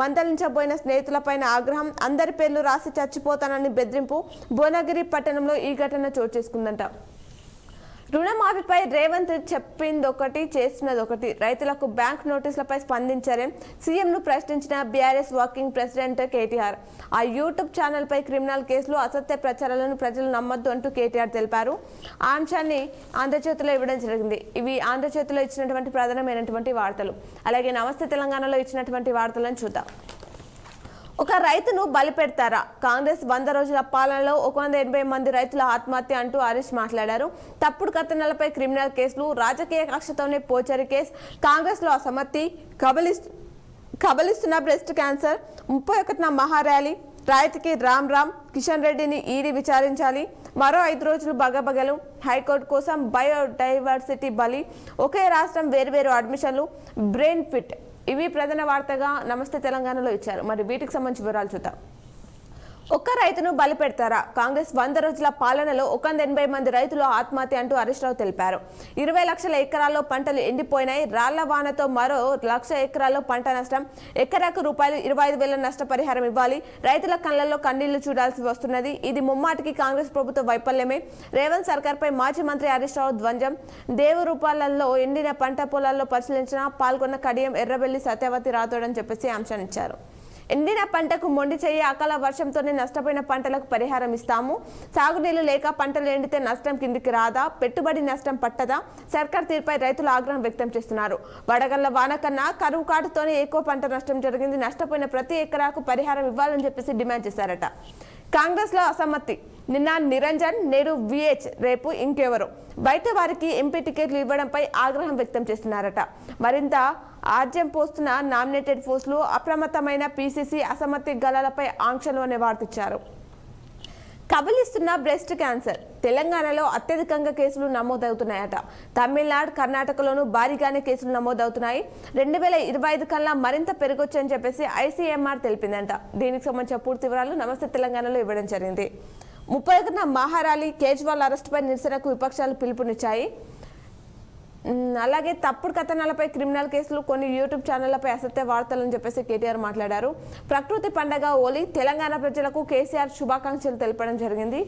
మందలించబోయిన స్నేహితులపైన ఆగ్రహం, అందరి పేర్లు రాసి చచ్చిపోతానని బెదిరింపు. భువనగిరి పట్టణంలో ఈ ఘటన చోటు చేసుకుందంట. రుణమాఫీపై రేవంత్ చెప్పిందొకటి చేస్తున్నదొకటి. రైతులకు బ్యాంక్ నోటీసులపై స్పందించారే సీఎంను ప్రశ్నించిన బీఆర్ఎస్ వర్కింగ్ ప్రెసిడెంట్ కేటీఆర్. ఆ యూట్యూబ్ ఛానల్పై క్రిమినల్ కేసులు, అసత్య ప్రచారాలను ప్రజలు నమ్మొద్దు అంటూ కేటీఆర్ తెలిపారు. ఆ అంశాన్ని ఆంధ్రజ్యోతిలో ఇవ్వడం జరిగింది. ఇవి ఆంధ్రజ్యోతిలో ఇచ్చినటువంటి ప్రధానమైనటువంటి వార్తలు. అలాగే నమస్తే తెలంగాణలో ఇచ్చినటువంటి వార్తలను చూద్దాం. ఒక రైతును బలి పెడతారా? కాంగ్రెస్ 100 రోజుల పాలనలో 180 మంది రైతుల ఆత్మహత్య అంటూ హరీష్ మాట్లాడారు. తప్పుడు కథనాలపై క్రిమినల్ కేసులు, రాజకీయ కక్షతోనే పోచరి కేసు, కాంగ్రెస్ లో అసమ్మతి, కబలిస్తున్న బ్రెస్ట్ క్యాన్సర్, 31న మహార్యాలీ, రైతుకి రామ్, కిషన్ రెడ్డిని ఈడీ విచారించాలి, మరో 5 రోజులు బగబగలు, హైకోర్టు కోసం బయోడైవర్సిటీ బలి, ఒకే రాష్ట్రం వేర్వేరు అడ్మిషన్లు, బ్రెయిన్ ఫిట్. ఇవి ప్రధాన వార్తగా నమస్తే తెలంగాణలో ఇచ్చారు. మరి వీటికి సంబంధించి వివరాలు చూద్దాం. ఒక్క రైతును బలి పెడతారా? కాంగ్రెస్ 100 రోజుల పాలనలో 180 మంది రైతులు ఆత్మహత్య అంటూ హరీష్ రావు తెలిపారు. 20 లక్షల ఎకరాల్లో పంటలు ఎండిపోయినాయి. రాళ్ల వానతో మరో 1 లక్ష ఎకరాల్లో పంట నష్టం. ఎకరాకు ₹25,000 నష్టపరిహారం ఇవ్వాలి. రైతుల కళ్లలో కన్నీళ్లు చూడాల్సి వస్తున్నది. ఇది ముమ్మాటికి కాంగ్రెస్ ప్రభుత్వ వైఫల్యమే. రేవంత్ సర్కార్పై మాజీ మంత్రి హరీష్ రావు ధ్వంజం. దేవరూపాలలో ఎండిన పంట పొలాల్లో పరిశీలించిన పాల్గొన్న కడియం, ఎర్రబెల్లి, సత్యవతి రాథోడ్ చెప్పేసి అంశాన్నిచ్చారు. ఎండిన పంటకు మొండి చెయ్యి, అకాల వర్షంతోనే నష్టపోయిన పంటలకు పరిహారం ఇస్తాము. సాగునీళ్లు లేక పంటలు ఎండితే నష్టం కిందికి రాదా? పెట్టుబడి నష్టం పట్టదా? సర్కార్ తీరుపై రైతులు ఆగ్రహం వ్యక్తం చేస్తున్నారు. వడగళ్ల వాన కన్నా కరువు కాటుతోనే ఎక్కువ పంట నష్టం జరిగింది. నష్టపోయిన ప్రతి ఎకరాకు పరిహారం ఇవ్వాలని చెప్పేసి డిమాండ్ చేశారట. కాంగ్రెస్ లో అసమ్మతి. నిన్న నిరంజన్, నేడు విహెచ్, రేపు ఇంకెవరో. బయట వారికి ఎంపీ టికెట్లు ఇవ్వడంపై ఆగ్రహం వ్యక్తం చేస్తున్నారట. మరింత ఆజ్యం పోస్తున్న నామినేటెడ్ పోస్టులు, అప్రమత్తమైన పీసీసీ, అసమ్మతి గలాలపై ఆంక్షలు అనే వార్తిచ్చారు. కబలిస్తున్న బ్రెస్ట్ క్యాన్సర్. తెలంగాణలో అత్యధికంగా కేసులు నమోదవుతున్నాయట. తమిళనాడు, కర్ణాటకలోనూ భారీగానే కేసులు నమోదవుతున్నాయి. 2025 కల్లా మరింత పెరగొచ్చని చెప్పేసి ఐసీఎంఆర్ తెలిపిందంట. దీనికి సంబంధించిన పూర్తి వివరాలు నమస్తే తెలంగాణలో ఇవ్వడం జరిగింది. 31న మహార్యాలీ, కేజ్రీవాల్ అరెస్టుపై నిరసనకు విపక్షాలు పిలుపునిచ్చాయి. అలాగే తప్పుడు కథనాలపై క్రిమినల్ కేసులు, కొన్ని యూట్యూబ్ ఛానళ్లపై అసత్య వార్తలని చెప్పేసి కేటీఆర్ మాట్లాడారు. ప్రకృతి పండగ హోలీ, తెలంగాణ ప్రజలకు కేసీఆర్ శుభాకాంక్షలు తెలపడం జరిగింది.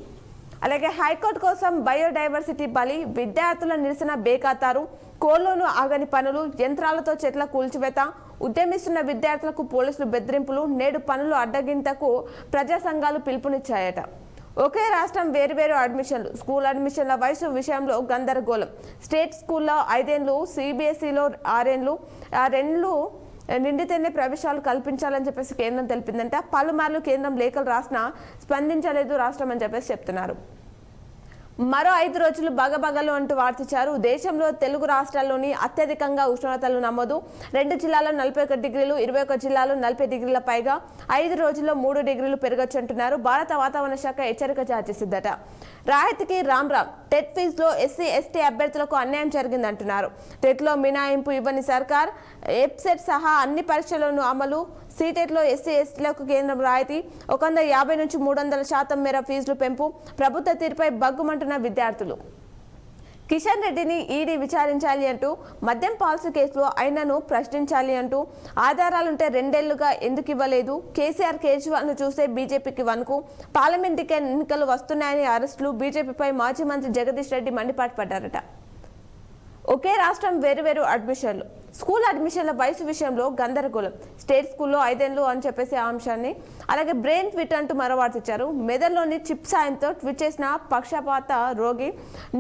అలాగే హైకోర్టు కోసం బయోడైవర్సిటీ బలి, విద్యార్థుల నిరసన బేఖాతారు, కోల్లోను ఆగని పనులు, యంత్రాలతో చెట్ల కూల్చివేత, ఉద్యమిస్తున్న విద్యార్థులకు పోలీసులు బెదిరింపులు, నేడు పనులు అడ్డగింతకు ప్రజా సంఘాలు పిలుపునిచ్చాయట. ఒకే రాష్ట్రం వేరువేరు అడ్మిషన్లు, స్కూల్ అడ్మిషన్ల వయసు విషయంలో గందరగోళం. స్టేట్ స్కూల్లో 5 ఏళ్లు, సిబిఎస్ఈలో 6 ఏళ్లు, 2 నిండితేనే ప్రవేశాలు కల్పించాలని చెప్పేసి కేంద్రం తెలిపిందంట. పలుమార్లు కేంద్రం లేఖలు రాసినా స్పందించలేదు రాష్ట్రం అని చెప్పేసి చెప్తున్నారు. మరో 5 రోజులు బగబగలు అంటూ వార్తిచ్చారు. దేశంలో తెలుగు రాష్ట్రాల్లోని అత్యధికంగా ఉష్ణోగ్రతలు నమోదు. 2 జిల్లాల్లో 41 డిగ్రీలు, 21 జిల్లాలో 40 డిగ్రీల పైగా. 5 రోజుల్లో 3 డిగ్రీలు పెరగొచ్చంటున్నారు. భారత వాతావరణ శాఖ హెచ్చరిక జారీ చేసిందట. రాయితీకి రామ్. టెట్ ఫీజులో ఎస్సీ ఎస్టీ అభ్యర్థులకు అన్యాయం జరిగిందంటున్నారు. టెట్లో మినహాయింపు ఇవ్వని సర్కార్, ఎప్సెట్ సహా అన్ని పరీక్షలను అమలు. సీటెట్లో ఎస్సీ ఎస్టీలకు కేంద్రం రాయితీ. 150 నుంచి 300% మేర ఫీజులు పెంపు. ప్రభుత్వ తీరుపై బగ్గుమంటున్న విద్యార్థులు. కిషన్ రెడ్డిని ఈడీ విచారించాలి అంటూ, మద్యం పాలసీ కేసులో ఆయనను ప్రశ్నించాలి అంటూ, ఆధారాలుంటే 2 ఏళ్లుగా ఎందుకు ఇవ్వలేదు? కేసీఆర్, కేజ్రీవాల్ను చూస్తే బీజేపీకి వణుకు. పార్లమెంట్ ఎన్నికలు వస్తున్నాయని అరెస్టులు. బీజేపీపై మాజీ మంత్రి జగదీష్ రెడ్డి మండిపాటుపడ్డారట. ఒకే రాష్ట్రం వేరువేరు అడ్మిషన్లు, స్కూల్ అడ్మిషన్ల వయసు విషయంలో గందరగోళం. స్టేట్ స్కూల్లో 5 ఏళ్లు అని చెప్పేసి ఆ అంశాన్ని. అలాగే బ్రెయిన్ ట్విట్ అంటూ మరో వార్త ఇచ్చారు. మెదడులోని చిప్ సాయంతో ట్విట్ చేసిన పక్షపాత రోగి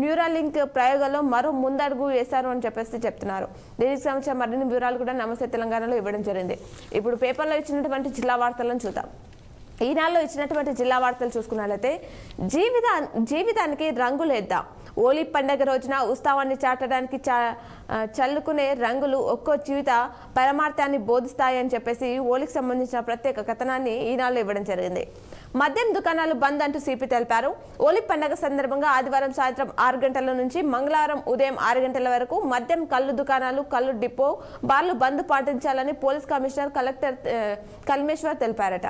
న్యూరాలింక్ ప్రయోగాల్లో మరో ముందడుగు వేశారు అని చెప్పేసి చెప్తున్నారు. దీనికి సంబంధించిన మరిన్ని వివరాలు కూడా నమస్తే తెలంగాణలో ఇవ్వడం జరిగింది. ఇప్పుడు పేపర్లో ఇచ్చినటువంటి జిల్లా వార్తలను చూద్దాం. ఈనాడులో ఇచ్చినటువంటి జిల్లా వార్తలు చూసుకున్నట్లయితే, జీవితానికి రంగులేద్దాం. హోలీ పండగ రోజున ఉత్సవాన్ని చాటడానికి చల్లుకునే రంగులు ఒక్కో జీవిత పరమార్థాన్ని బోధిస్తాయని చెప్పేసి హోలీకి సంబంధించిన ప్రత్యేక కథనాన్ని ఈనాడులో ఇవ్వడం జరిగింది. మద్యం దుకాణాలు బంద్ అంటూ సిపి తెలిపారు. హోలీ పండగ సందర్భంగా ఆదివారం సాయంత్రం 6 గంటల నుంచి మంగళవారం ఉదయం 6 గంటల వరకు మద్యం, కళ్ళు దుకాణాలు, కళ్ళు డిపో, బార్లు బంద్ పాటించాలని పోలీస్ కమిషనర్ కలెక్టర్ కల్మేశ్వర్ తెలిపారట.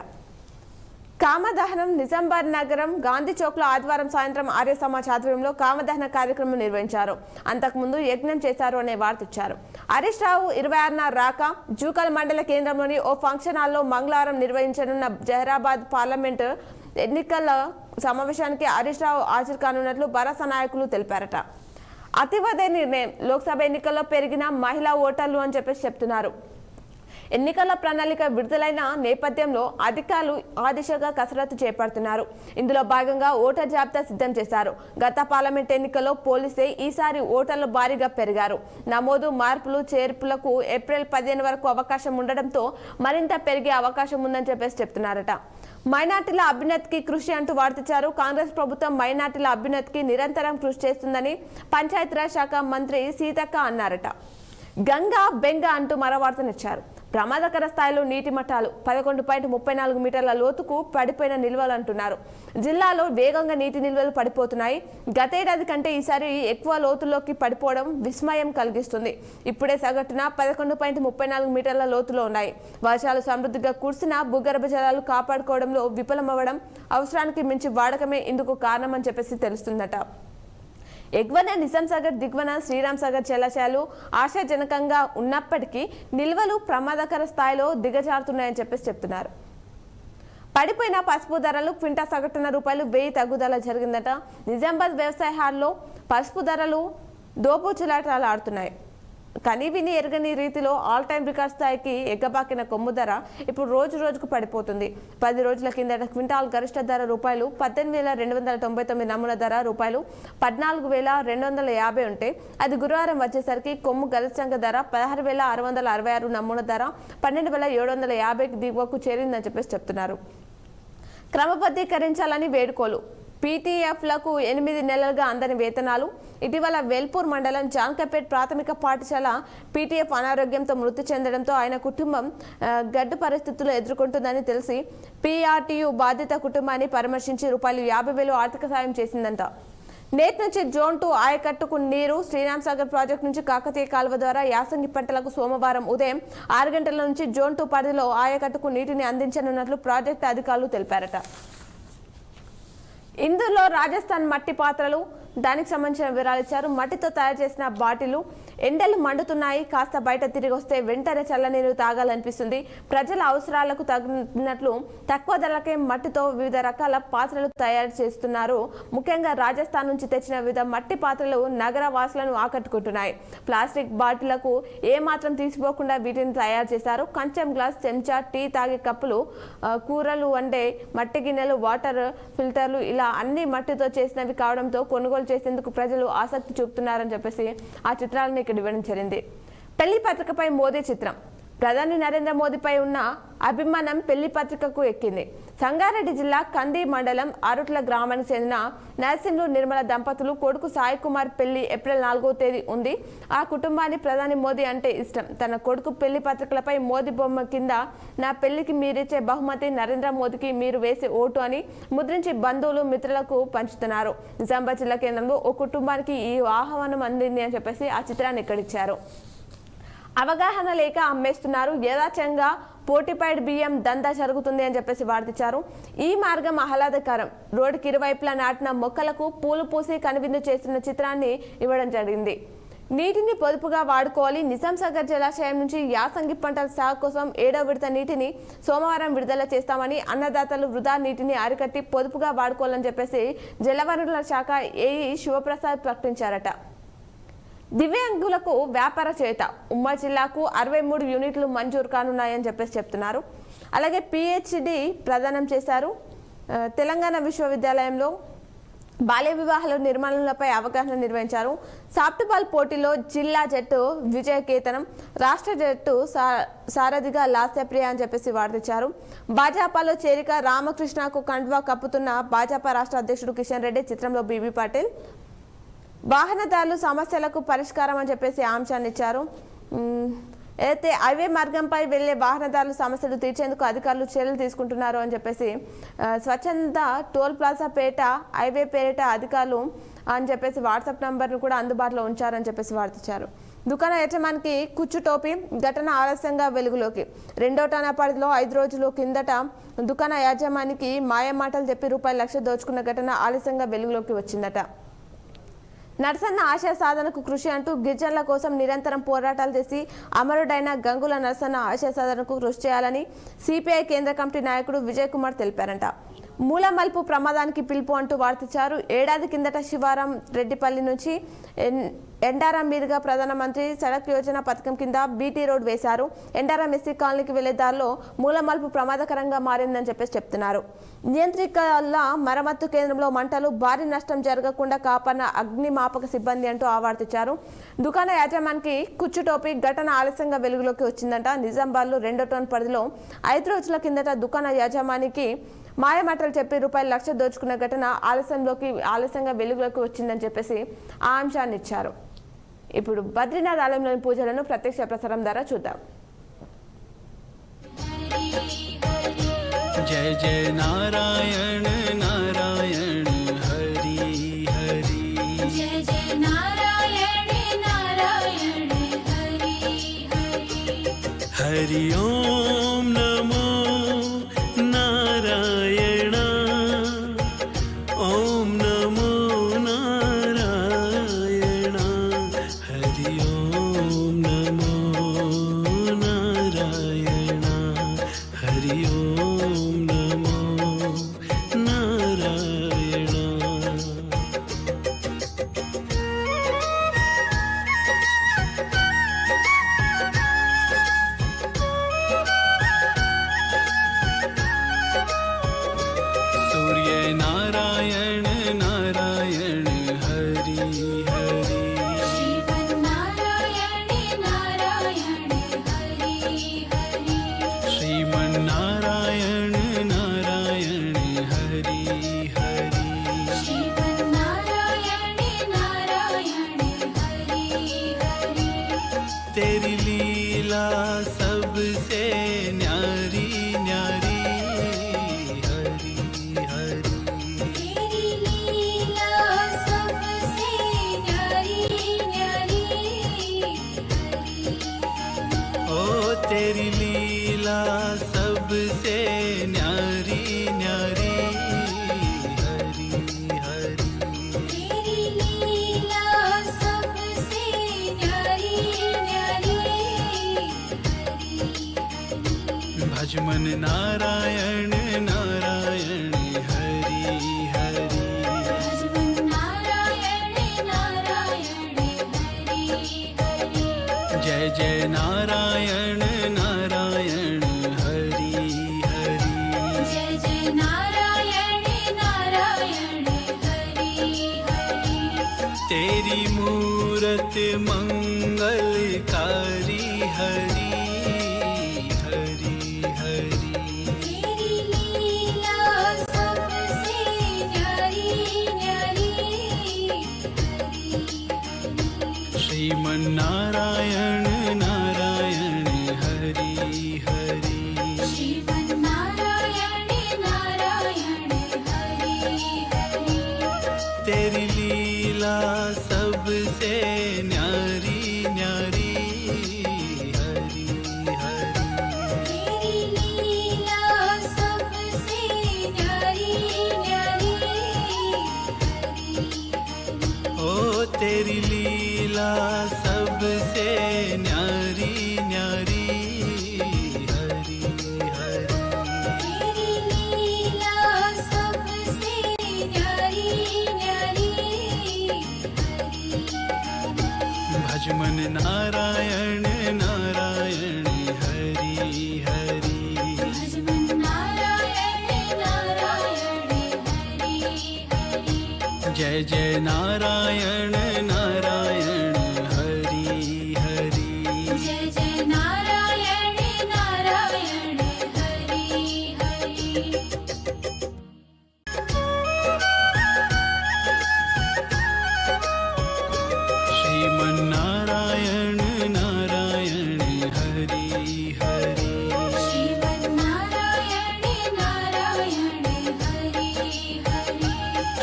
కామదహనం నిజామాబాద్ నగరం గాంధీ చౌక్లో ఆదివారం సాయంత్రం ఆర్య సమాజ్ ఆధ్వర్యంలో కామదహన కార్యక్రమం నిర్వహించారు. అంతకుముందు యజ్ఞం చేశారు అనే వార్త ఇచ్చారు. హరీష్ రావు 26న రాక జూకల్ మండల కేంద్రంలోని ఓ ఫంక్షన్ హాల్లో మంగళవారం నిర్వహించనున్న జహీరాబాద్ పార్లమెంటు ఎన్నికల సమావేశానికి హరీష్ రావు హాజరు కానున్నట్లు భరోసా నాయకులు తెలిపారట. అతివదే నిర్ణయం లోక్సభ ఎన్నికల్లో పెరిగిన మహిళా ఓటర్లు అని చెప్తున్నారు. ఎన్నికల ప్రణాళిక విడుదలైన నేపథ్యంలో అధికారులు ఆ దిశగా కసరత్తు చేపడుతున్నారు. ఇందులో భాగంగా ఓటర్ జాబితా సిద్ధం చేశారు. గత పార్లమెంట్ ఎన్నికల్లో పోలిస్తే ఈసారి ఓటర్లు భారీగా పెరిగారు. నమోదు మార్పులు చేర్పులకు ఏప్రిల్ 15 వరకు అవకాశం ఉండడంతో మరింత పెరిగే అవకాశం ఉందని చెప్తున్నారట. మైనార్టీల అభ్యున్నతికి కృషి అంటూ వార్తించారు. కాంగ్రెస్ ప్రభుత్వం మైనార్టీల అభ్యున్నతికి నిరంతరం కృషి చేస్తుందని పంచాయతీరాజ్ శాఖ మంత్రి సీతక్క అన్నారట. గంగా బెంగ అంటూ మరో వార్తనిచ్చారు. ప్రమాదకర స్థాయిలో నీటి మట్టాలు 11.34 మీటర్ల లోతుకు పడిపోయిన నిల్వలు అంటున్నారు. జిల్లాలో వేగంగా నీటి నిల్వలు పడిపోతున్నాయి. గతేడాది కంటే ఈసారి ఎక్కువ లోతుల్లోకి పడిపోవడం విస్మయం కలిగిస్తుంది. ఇప్పుడే సగటున 11.34 మీటర్ల లోతులో ఉన్నాయి. వర్షాలు సమృద్ధిగా కురిసిన భూగర్భ జలాలు కాపాడుకోవడంలో విఫలమవ్వడం, అవసరానికి మించి వాడకమే ఇందుకు కారణమని తెలుస్తుందట. ఎగువన నిజాం సాగర్, దిగువన శ్రీరామ్ సాగర్ జలాశయాలు ఆశాజనకంగా ఉన్నప్పటికీ నిల్వలు ప్రమాదకర స్థాయిలో దిగజారుతున్నాయని చెప్తున్నారు. పడిపోయిన పసుపు ధరలు క్వింటా సగటున ₹1000 తగ్గుదల జరిగిందట. నిజామాబాద్ వ్యవసాయ హాల్లో పసుపు ధరలు దోపుచులాటలు ఆడుతున్నాయి. కనీవిని ఎరగని రీతిలో ఆల్ టైమ్ రికార్డ్ స్థాయికి ఎగ్గబాకిన కొమ్ము ధర ఇప్పుడు రోజు రోజుకు పడిపోతుంది. 10 రోజుల కిందట క్వింటాల్ గరిష్ట ధర ₹18,299, నమూనా ధర ₹14,250 ఉంటే అది గురువారం వచ్చేసరికి కొమ్ము గరిష్టాంక ధర 16,666, నమూనా ధర 12,750 దిగువకు చేరిందని చెప్తున్నారు. క్రమబద్ధీకరించాలని వేడుకోలు. పీటీఎఫ్లకు 8 నెలలుగా అందని వేతనాలు. ఇటీవల వేల్పూర్ మండలం జాన్కపేట్ ప్రాథమిక పాఠశాల పీటీఎఫ్ అనారోగ్యంతో మృతి చెందడంతో ఆయన కుటుంబం గడ్డు పరిస్థితులు ఎదుర్కొంటుందని తెలిసి పీఆర్టీయూ బాధిత కుటుంబాన్ని పరామర్శించి ₹50,000 ఆర్థిక సాయం చేసిందంట. నేటి నుంచి జోన్ 2 ఆయకట్టుకు నీరు శ్రీరామ్ సాగర్ ప్రాజెక్టు నుంచి కాకతీయ కాలువ ద్వారా యాసంగి పంటలకు సోమవారం ఉదయం 6 గంటల నుంచి జోన్ 2 పరిధిలో ఆయకట్టుకు నీటిని అందించనున్నట్లు ప్రాజెక్టు అధికారులు తెలిపారట. ఇందులో రాజస్థాన్ మట్టి పాత్రలు, దానికి సంబంధించిన వివరాలు ఇచ్చారు. మట్టితో తయారు చేసిన బాటిలు. ఎండలు మండుతున్నాయి, కాస్త బయట తిరిగి వస్తే వెంటనే చల్లనీరు తాగాలనిపిస్తుంది. ప్రజల అవసరాలకు తగినట్లు తక్కువ ధరలకే మట్టితో వివిధ రకాల పాత్రలు తయారు చేస్తున్నారు. ముఖ్యంగా రాజస్థాన్ నుంచి తెచ్చిన వివిధ మట్టి పాత్రలు నగర వాసులను ఆకట్టుకుంటున్నాయి. ప్లాస్టిక్ బాటిళ్లకు ఏమాత్రం తీసిపోకుండా వీటిని తయారు చేశారు. కంచం, గ్లాస్, చెంచా, టీ తాగే కప్పులు, కూరలు వండే మట్టి గిన్నెలు, వాటర్ ఫిల్టర్లు ఇలా అన్ని మట్టితో చేసినవి కావడంతో కొనుగోలు చేసేందుకు ప్రజలు ఆసక్తి చూపుతున్నారని ఆ చిత్రాలను ఇక్కడ ఇవ్వడం జరిగింది. పెళ్లి పత్రికపై మోదీ చిత్రం. ప్రధాని నరేంద్ర మోదీపై ఉన్న అభిమానం పెళ్లి పత్రికకు ఎక్కింది. సంగారెడ్డి జిల్లా కంది మండలం ఆరుట్ల గ్రామానికి చెందిన నర్సింహులు నిర్మల దంపతులు కొడుకు సాయి కుమార్ పెళ్లి ఏప్రిల్ 4వ తేదీ ఉంది. ఆ కుటుంబాన్ని ప్రధాని మోదీ అంటే ఇష్టం. తన కొడుకు పెళ్లి పత్రికలపై మోదీ బొమ్మ కింద నా పెళ్లికి మీరిచ్చే బహుమతి నరేంద్ర మోదీకి మీరు వేసే ఓటు అని ముద్రించి బంధువులు, మిత్రులకు పంచుతున్నారు. నిజామాబాద్ జిల్లా కేంద్రంలో ఓ కుటుంబానికి ఈ ఆహ్వానం అందింది అని ఆ చిత్రాన్ని ఇక్కడిచ్చారు. అవగాహన లేక అమ్మేస్తున్నారు. యథాచంగా పోటీపైడ్ బియ్యం దందా జరుగుతుంది అని వార్తించారు. ఈ మార్గం ఆహ్లాదకరం. రోడ్డుకి ఇరువైపులా నాటిన మొక్కలకు పూలు పూసి కనువిందు చేస్తున్న చిత్రాన్ని ఇవ్వడం జరిగింది. నీటిని పొదుపుగా వాడుకోవాలి. నిజాం సాగర్ జలాశయం నుంచి యాసంగి పంటల సాగు కోసం 7వ విడత నీటిని సోమవారం విడుదల చేస్తామని, అన్నదాతలు వృధా నీటిని అరికట్టి పొదుపుగా వాడుకోవాలని జలవనరుల శాఖ ఏఈ శివప్రసాద్ ప్రకటించారట. దివ్యాంగులకు వ్యాపార చేత ఉమ్మడి జిల్లాకు 63 యూనిట్లు మంజూరు కానున్నాయని చెప్తున్నారు. అలాగే పిహెచ్డి ప్రదానం చేశారు. తెలంగాణ విశ్వవిద్యాలయంలో బాల్య వివాహాల నిర్మాణాలపై అవగాహన నిర్వహించారు. సాఫ్ట్బాల్ పోటీలో జిల్లా జట్టు విజయకేతనం, రాష్ట్ర జట్టు సారథిగా లాస్యప్రియ అని వార్తించారు. భాజపాలో చేరిక రామకృష్ణకు కండువా కప్పుతున్న భాజపా రాష్ట్ర అధ్యక్షుడు కిషన్ రెడ్డి, చిత్రంలో బీబీ పాటిల్. వాహనదారులు సమస్యలకు పరిష్కారం అని అంశాన్ని ఇచ్చారు. అయితే హైవే మార్గంపై వెళ్లే వాహనదారుల సమస్యలు తీర్చేందుకు అధికారులు చర్యలు తీసుకుంటున్నారు అని స్వచ్ఛంద టోల్ ప్లాజా పేట హైవే పేరిట అధికారులు అని వాట్సాప్ నంబర్ను కూడా అందుబాటులో ఉంచారని వార్తించారు. దుకాణ యజమానికి కుచ్చు టోపీ ఘటన ఆలస్యంగా వెలుగులోకి. రెండో టానా పరిధిలో 5 రోజుల కిందట దుకాణ యాజమానికి మాయమాటలు చెప్పి ₹1,00,000 దోచుకున్న ఘటన ఆలస్యంగా వెలుగులోకి వచ్చిందట. నరసన్న ఆశయ సాధనకు కృషి అంటూ గిరిజనుల కోసం నిరంతరం పోరాటాలు చేసి అమరుడైన గంగుల నరసన్న ఆశయ సాధనకు కృషి చేయాలని సిపిఐ కేంద్ర కమిటీ నాయకుడు విజయ్ కుమార్ తెలిపారంట. మూలమల్పు ప్రమాదానికి పిలుపు అంటూ వార్తించారు. ఏడాది కిందట శివారం రెడ్డిపల్లి నుంచి ఎండారం మీదుగా ప్రధానమంత్రి సడక్ యోజన పథకం కింద బీటీ రోడ్ వేశారు. ఎండారం ఎస్సీ కాలనీకి వెళ్లే దారిలో మూలమల్పు ప్రమాదకరంగా మారిందని చెప్తున్నారు. నియంత్రికల మరమ్మత్తు కేంద్రంలో మంటలు, భారీ నష్టం జరగకుండా కాపాడిన అగ్నిమాపక సిబ్బంది అంటూ ఆవర్తించారు. దుకాణ యాజమానికి కుచ్చు టోపీ ఘటన ఆలస్యంగా వెలుగులోకి వచ్చిందంట. నిజామాబాద్లో 2వ టౌన్ పరిధిలో 5 రోజుల కిందట దుకాణ యాజమానికి మాయమాటలు చెప్పి ₹1,00,000 దోచుకున్న ఘటన ఆలస్యంగా వెలుగులోకి వచ్చిందని చెప్పేసి ఆ అంశాన్ని ఇచ్చారు. ఇప్పుడు బద్రీనాథ్ ఆలయంలోని పూజలను ప్రత్యక్ష ప్రసారం ద్వారా చూద్దాం. जय जय नारायण नारायण हरि हरि जय जय नारायण नारायण हरि हरि हरि ओम नमो नारायण ओम नमो नारायण हरि ओम नमो नारायण हरि ओम नमो नारायण सूर्य नारायण नारायण हरि हरि श्रीमन्नारायण नारायण हरि हरि श्रीमन्नारायण नारायण हरि हरि श्रीमन्नारायण नारायण हरि हरि तेरी लीला सबसे न्यारी न्यारी हरि हरि तेरी लीला सबसे न्यारी न्यारी हरि ओ तेरी लीला सबसे न्यारी न्यारी हरि हरि तेरी लीला सबसे न्यारी न्यारी हरि भज मन नारायण नारायण हरि हरि नारायण नारायण हरि हरि जय जय नारायण नारायण हरि हरि जय जय नारायण नारायण हरि हरि तेरी मूरत मंगलकारी हरि हरि हरि तेरी लीला सबसे न्यारी न्यारी हरि श्रीमन्नारायण नारायण हरि हरि श्रीमन्नारायण नारायण हरि हरि तेरी लीला सबसे न्यारी न्यारी हरि हरि तेरी लीला सबसे न्यारी न्यारी हरि ओ तेरी लीला सबसे न्यारी न्यारी हरि हरि तेरी लीला सबसे न्यारी न्यारी हरि भज मन नारायण नारायण हरि हरि नारायण नारायण हरि हरि जय जय नारायण नारायण हरि हरि जय जय नारायण नारायण हरि हरि श्रीमन्नारायण नारायण हरि हरि श्रीमन्नारायण नारायण हरि हरि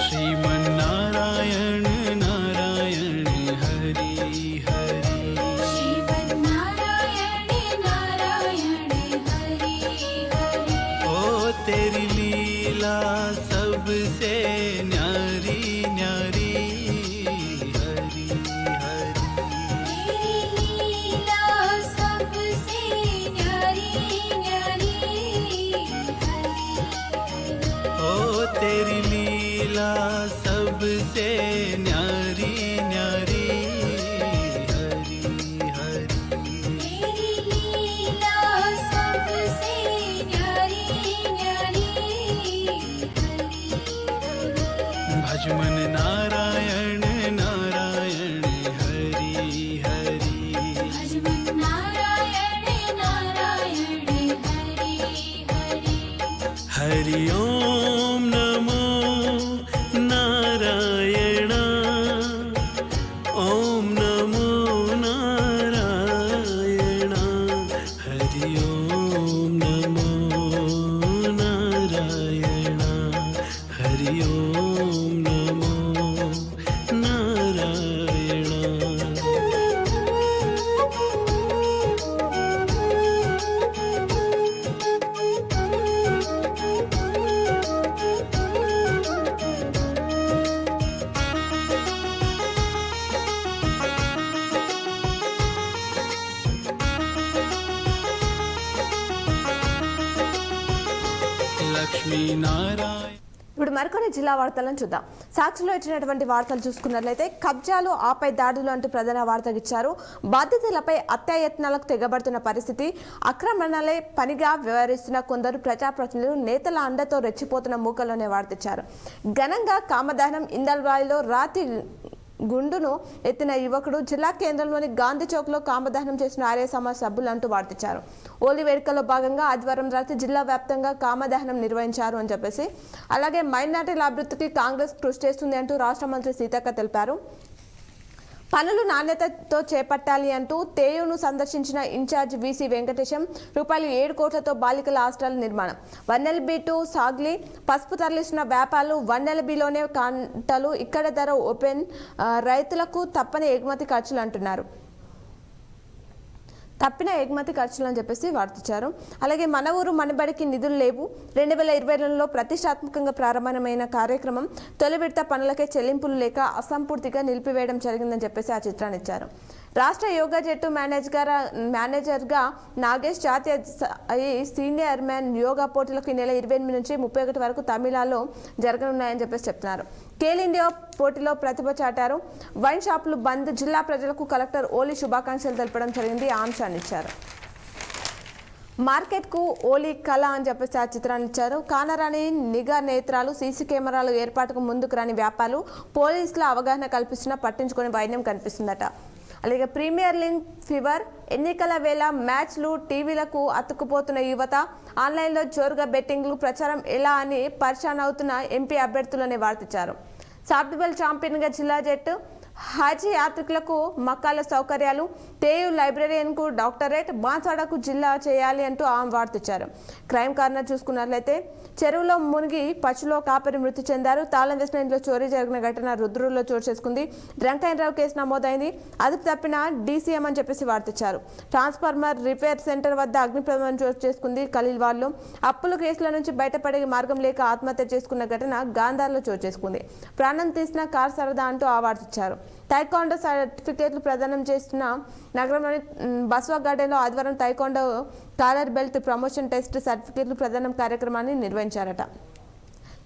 श्रीमन्नारायण नारायण हरि ओम नमो नारायण ओम नमो नारायण हरि ओम नमो नारायण हरि ओम नमो नारायण लक्ष्मी नारायण ఇప్పుడు మరికొన్ని జిల్లా వార్తలను చూద్దాం. సాక్షిలో ఇచ్చినటువంటి వార్తలు చూసుకున్నట్లయితే కబ్జాలు ఆపై దాడులు అంటూ ప్రధాన వార్తలు ఇచ్చారు. బాధితులపై అత్యాయత్నాలకు తెగబడుతున్న పరిస్థితి, ఆక్రమణలే పనిగా వ్యవహరిస్తున్న కొందరు ప్రజాప్రతినిధులు నేతల అండతో రెచ్చిపోతున్న మూకలోనే వార్తిచ్చారు. ఘనంగా కామదహనం ఇందల్వాయిలో రాతి గుండును ఎత్తిన యువకుడు, జిల్లా కేంద్రంలోని గాంధీ చౌక్లో కామదహనం చేసిన ఆర్య సమాజ్ సభ్యులు అంటూ వార్తించారు. హోలీ వేడుకల్లో భాగంగా ఆదివారం రాత్రి జిల్లా వ్యాప్తంగా కామదహనం నిర్వహించారు అని చెప్పేసి, అలాగే మైనార్టీల అభివృద్ధికి కాంగ్రెస్ కృషి చేస్తుంది అంటూ రాష్ట్ర మంత్రి సీతక్క తెలిపారు. పనులు నాణ్యతతో చేపట్టాలి అంటూ తేయును సందర్శించిన ఇన్ఛార్జ్ వీసీ వెంకటేశం రూపాయలు 7 కోట్లతో బాలికల హాస్టల్ నిర్మాణం, 1LB2 సాగ్లీ పసుపు తరలిస్తున్న వ్యాపారులు 1LBలోనే కాంటలు ఇక్కడ ధర ఓపెన్, రైతులకు తప్పని ఎగుమతి ఖర్చులు అంటున్నారు. తప్పిన ఎగుమతి ఖర్చులు అని చెప్పేసి వార్తించారు. అలాగే మన ఊరు మనబడికి నిధులు లేవు, 2022లో ప్రతిష్టాత్మకంగా ప్రారంభమైన కార్యక్రమం తొలి విడత పనులకే చెల్లింపులు లేక అసంపూర్తిగా నిలిపివేయడం జరిగిందని చెప్పేసి ఆ చిత్రాన్ని ఇచ్చారు. రాష్ట్ర యోగా జట్టు మేనేజర్గా నాగేష్, జాతీయ సీనియర్ మ్యాన్ యోగా పోటీలకు ఈ నెల 28 నుంచి 31 వరకు తమిళనాడులో జరగనున్నాయని చెప్పేసి చెప్తున్నారు. ఖేల్ ఇండియా పోటీలో ప్రతిభ చాటారు. వైన్ షాపులు బంద్, జిల్లా ప్రజలకు కలెక్టర్ ఓలీ శుభాకాంక్షలు తెలపడం జరిగింది. ఆ అంశాన్ని ఇచ్చారు. మార్కెట్కు ఓలీ కళ అని చెప్పేసి ఆ చిత్రాన్ని ఇచ్చారు. కానరాని నిఘా నేత్రాలు, సీసీ కెమెరాలు ఏర్పాటుకు ముందుకు రాని వ్యాపారులు, పోలీసుల అవగాహన కల్పిస్తున్నా పట్టించుకునే వైద్యం కనిపిస్తుందట. అలాగే ప్రీమియర్ లీగ్ ఫీవర్, ఎన్నికల వేళ మ్యాచ్లు టీవీలకు అతుక్కుపోతున్న యువత, ఆన్లైన్లో జోరుగా బెట్టింగ్లు ప్రచారం ఎలా అని పరిశాన్ అవుతున్న ఎంపీ అభ్యర్థులనే వార్తించారు. సాఫ్ట్బాల్ ఛాంపియన్గా జిల్లా జట్టు, హాజీ యాత్రికులకు మక్కాల సౌకర్యాలు, తేయు లైబ్రరీయన్కు డాక్టరేట్, బాన్సాడకు జిల్లా చేయాలి అంటూ ఆమె వార్తించారు. క్రైమ్ కార్నర్ చూసుకున్నట్లయితే చెరువులో మునిగి పచ్చులో కాపరి మృతి చెందారు. తాళం వేసిన ఇంట్లో చోరీ జరిగిన ఘటన రుద్రూరులో చోటు చేసుకుంది. డ్రంక్ అండ్ డ్రైవ్ కేసు నమోదైంది. అదుపు తప్పిన డీసీఎం అని చెప్పేసి వార్తించారు. ట్రాన్స్ఫార్మర్ రిపేర్ సెంటర్ వద్ద అగ్ని ప్రమాదం చోటు చేసుకుంది. ఖలీల్వాడ్లో అప్పుల కేసుల నుంచి బయటపడే మార్గం లేక ఆత్మహత్య చేసుకున్న ఘటన గాంధార్లో చోటు చేసుకుంది. ప్రాణం తీసిన కార్ సరదా అంటూ ఆ వార్తించారు. తైకాండో సర్టిఫికేట్లు ప్రదానం చేస్తున్న నగరంలోని బస్వా గార్డెన్లో ఆదివారం taekwondo collar belt promotion test సర్టిఫికేట్లు ప్రదానం కార్యక్రమాన్ని నిర్వహించారట.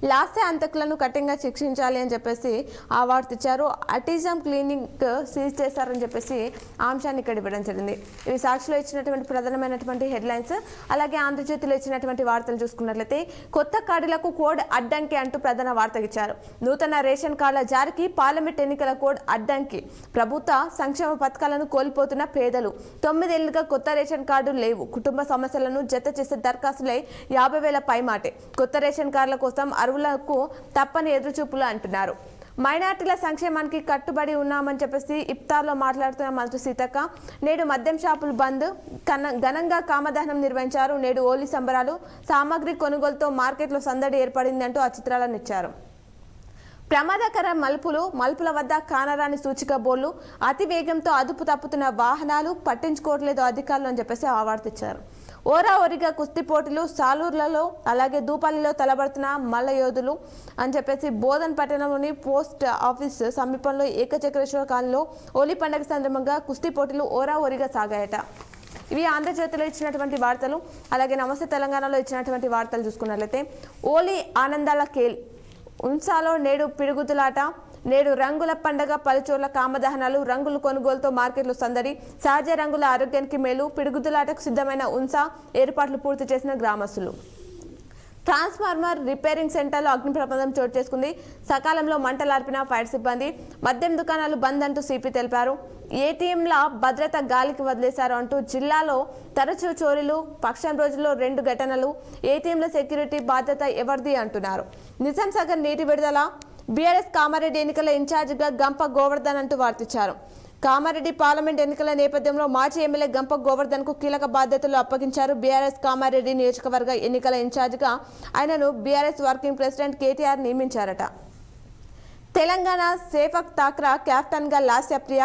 లాస్య అంతకులను కఠినంగా శిక్షించాలి అని చెప్పేసి ఆ వార్తించారు. అటిజం క్లినిక్ సీజ్ చేశారని చెప్పేసి ఆ అంశాన్ని ఇక్కడ ఇవ్వడం జరిగింది. ఇవి సాక్షిలో ఇచ్చినటువంటి ప్రధానమైనటువంటి హెడ్లైన్స్. అలాగే ఆంధ్రజ్యోతిలో ఇచ్చినటువంటి వార్తలు చూసుకున్నట్లయితే కొత్త కార్డులకు కోడ్ అడ్డంకి అంటూ ప్రధాన వార్త ఇచ్చారు. నూతన రేషన్ కార్డుల జారీకి పార్లమెంట్ ఎన్నికల కోడ్ అడ్డంకి, ప్రభుత్వ సంక్షేమ పథకాలను కోల్పోతున్న పేదలు, 9 ఏళ్లుగా కొత్త రేషన్ కార్డు లేవు, కుటుంబ సమస్యలను జత చేసే దరఖాస్తులే 50,000 పైమాటే, కొత్త రేషన్ కార్డుల కోసం అరువులకు తప్పని ఎదురుచూపులు అంటున్నారు. మైనార్టీల సంక్షేమానికి కట్టుబడి ఉన్నామని చెప్పేసి ఇఫ్తార్లో మాట్లాడుతున్న మంత్రి సీతక్క, నేడు మద్యం షాపులు బంద్, ఘనంగా కామదహనం నిర్వహించారు. నేడు హోలీ సంబరాలు, సామాగ్రి కొనుగోలుతో మార్కెట్లో సందడి ఏర్పడింది అంటూ ఆ చిత్రాలను ఇచ్చారు. ప్రమాదకర మలుపుల వద్ద కానరాని సూచిక బోర్లు, అతి వేగంతో అదుపు తప్పుతున్న వాహనాలు, పట్టించుకోవట్లేదు అధికారులు అని చెప్పేసి అవార్డిచ్చారు. ఓరా ఓరిగా కుస్తీ పోటీలు సాలూర్లలో, అలాగే దూపాలిలో తలబడుతున్న మల్ల యోధులు అని చెప్పేసి బోధన్ పట్టణంలోని పోస్ట్ ఆఫీస్ సమీపంలో ఏకచక్రేశ్వర కాలనీలో హోలీ పండుగ సందర్భంగా కుస్తీ పోటీలు ఓరా ఓరిగా సాగాయట. ఇవి ఆంధ్రజ్యోతిలో ఇచ్చినటువంటి వార్తలు. అలాగే నమస్తే తెలంగాణలో ఇచ్చినటువంటి వార్తలు చూసుకున్నట్లయితే హోలీ ఆనందాల కేల్, ఉన్సాలో నేడు పిడుగుతులాట, నేడు రంగుల పండగ, పలుచోట్ల కామదహనాలు, రంగుల కొనుగోలుతో మార్కెట్లో సందడి, సహజ రంగుల ఆరోగ్యానికి మేలు, పిడుగుతులాటకు సిద్ధమైన ఉన్సా, ఏర్పాట్లు పూర్తి చేసిన గ్రామస్తులు. ట్రాన్స్ఫార్మర్ రిపేరింగ్ సెంటర్లో అగ్ని ప్రమాదం చోటు చేసుకుంది. సకాలంలో మంటలార్పిన ఫైర్ సిబ్బంది. మద్యం దుకాణాలు బంద్ అంటూ సిపి తెలిపారు. ఏటీఎంల భద్రత గాలికి వదిలేశారు అంటూ జిల్లాలో తరచూ చోరీలు, పక్షం రోజుల్లో 2 ఘటనలు. ఏటీఎంల సెక్యూరిటీ బాధ్యత ఎవరిది అంటున్నారు. నిజాం సాగర్ నీటి విడుదల. బీఆర్ఎస్ కామారెడ్డి ఎన్నికల ఇన్ఛార్జిగా గంప గోవర్ధన్ అంటూ వార్తిచ్చారు. కామారెడ్డి పార్లమెంట్ ఎన్నికల నేపథ్యంలో మాజీ ఎమ్మెల్యే గంప గోవర్ధన్ కు కీలక బాధ్యతలు అప్పగించారు. బీఆర్ఎస్ కామారెడ్డి నియోజకవర్గ ఎన్నికల ఇన్ఛార్జిగా ఆయనను బీఆర్ఎస్ వర్కింగ్ ప్రెసిడెంట్ కేటీఆర్ నియమించారట. తెలంగాణ సేఫక్ తాక్రా కెప్టెన్ గా Lasyapriya.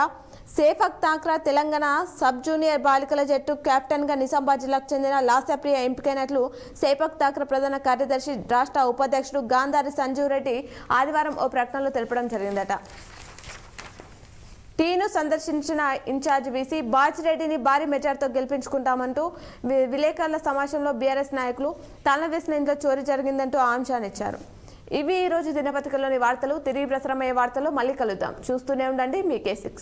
Sepak takraw Telangana sub junior బాలికల జట్టు కెప్టెన్ గా నిజామాబాద్ జిల్లాకు చెందిన లాస్యప్రియ ఎంపికైనట్లు సేఫక్ తాక్రా ప్రధాన కార్యదర్శి రాష్ట్ర ఉపాధ్యక్షుడు గాంధారి సంజీవ్ రెడ్డి ఆదివారం ఓ ప్రకటనలో తెలపడం జరిగిందట. టీను సందర్శించిన ఇన్ఛార్జ్ వీసీ బాజిరెడ్డిని భారీ మెజార్టీతో గెలిపించుకుంటామంటూ విలేకరుల సమావేశంలో బీఆర్ఎస్ నాయకులు తలవేసిన ఇంట్లో చోరీ జరిగిందంటూ ఆంశాన్ని ఇచ్చారు. ఇవి ఈరోజు దినపత్రికలోని వార్తలు. తిరిగి ప్రసారమయ్యే వార్తలు మళ్ళీ కలుద్దాం. చూస్తూనే ఉండండి మీ K6.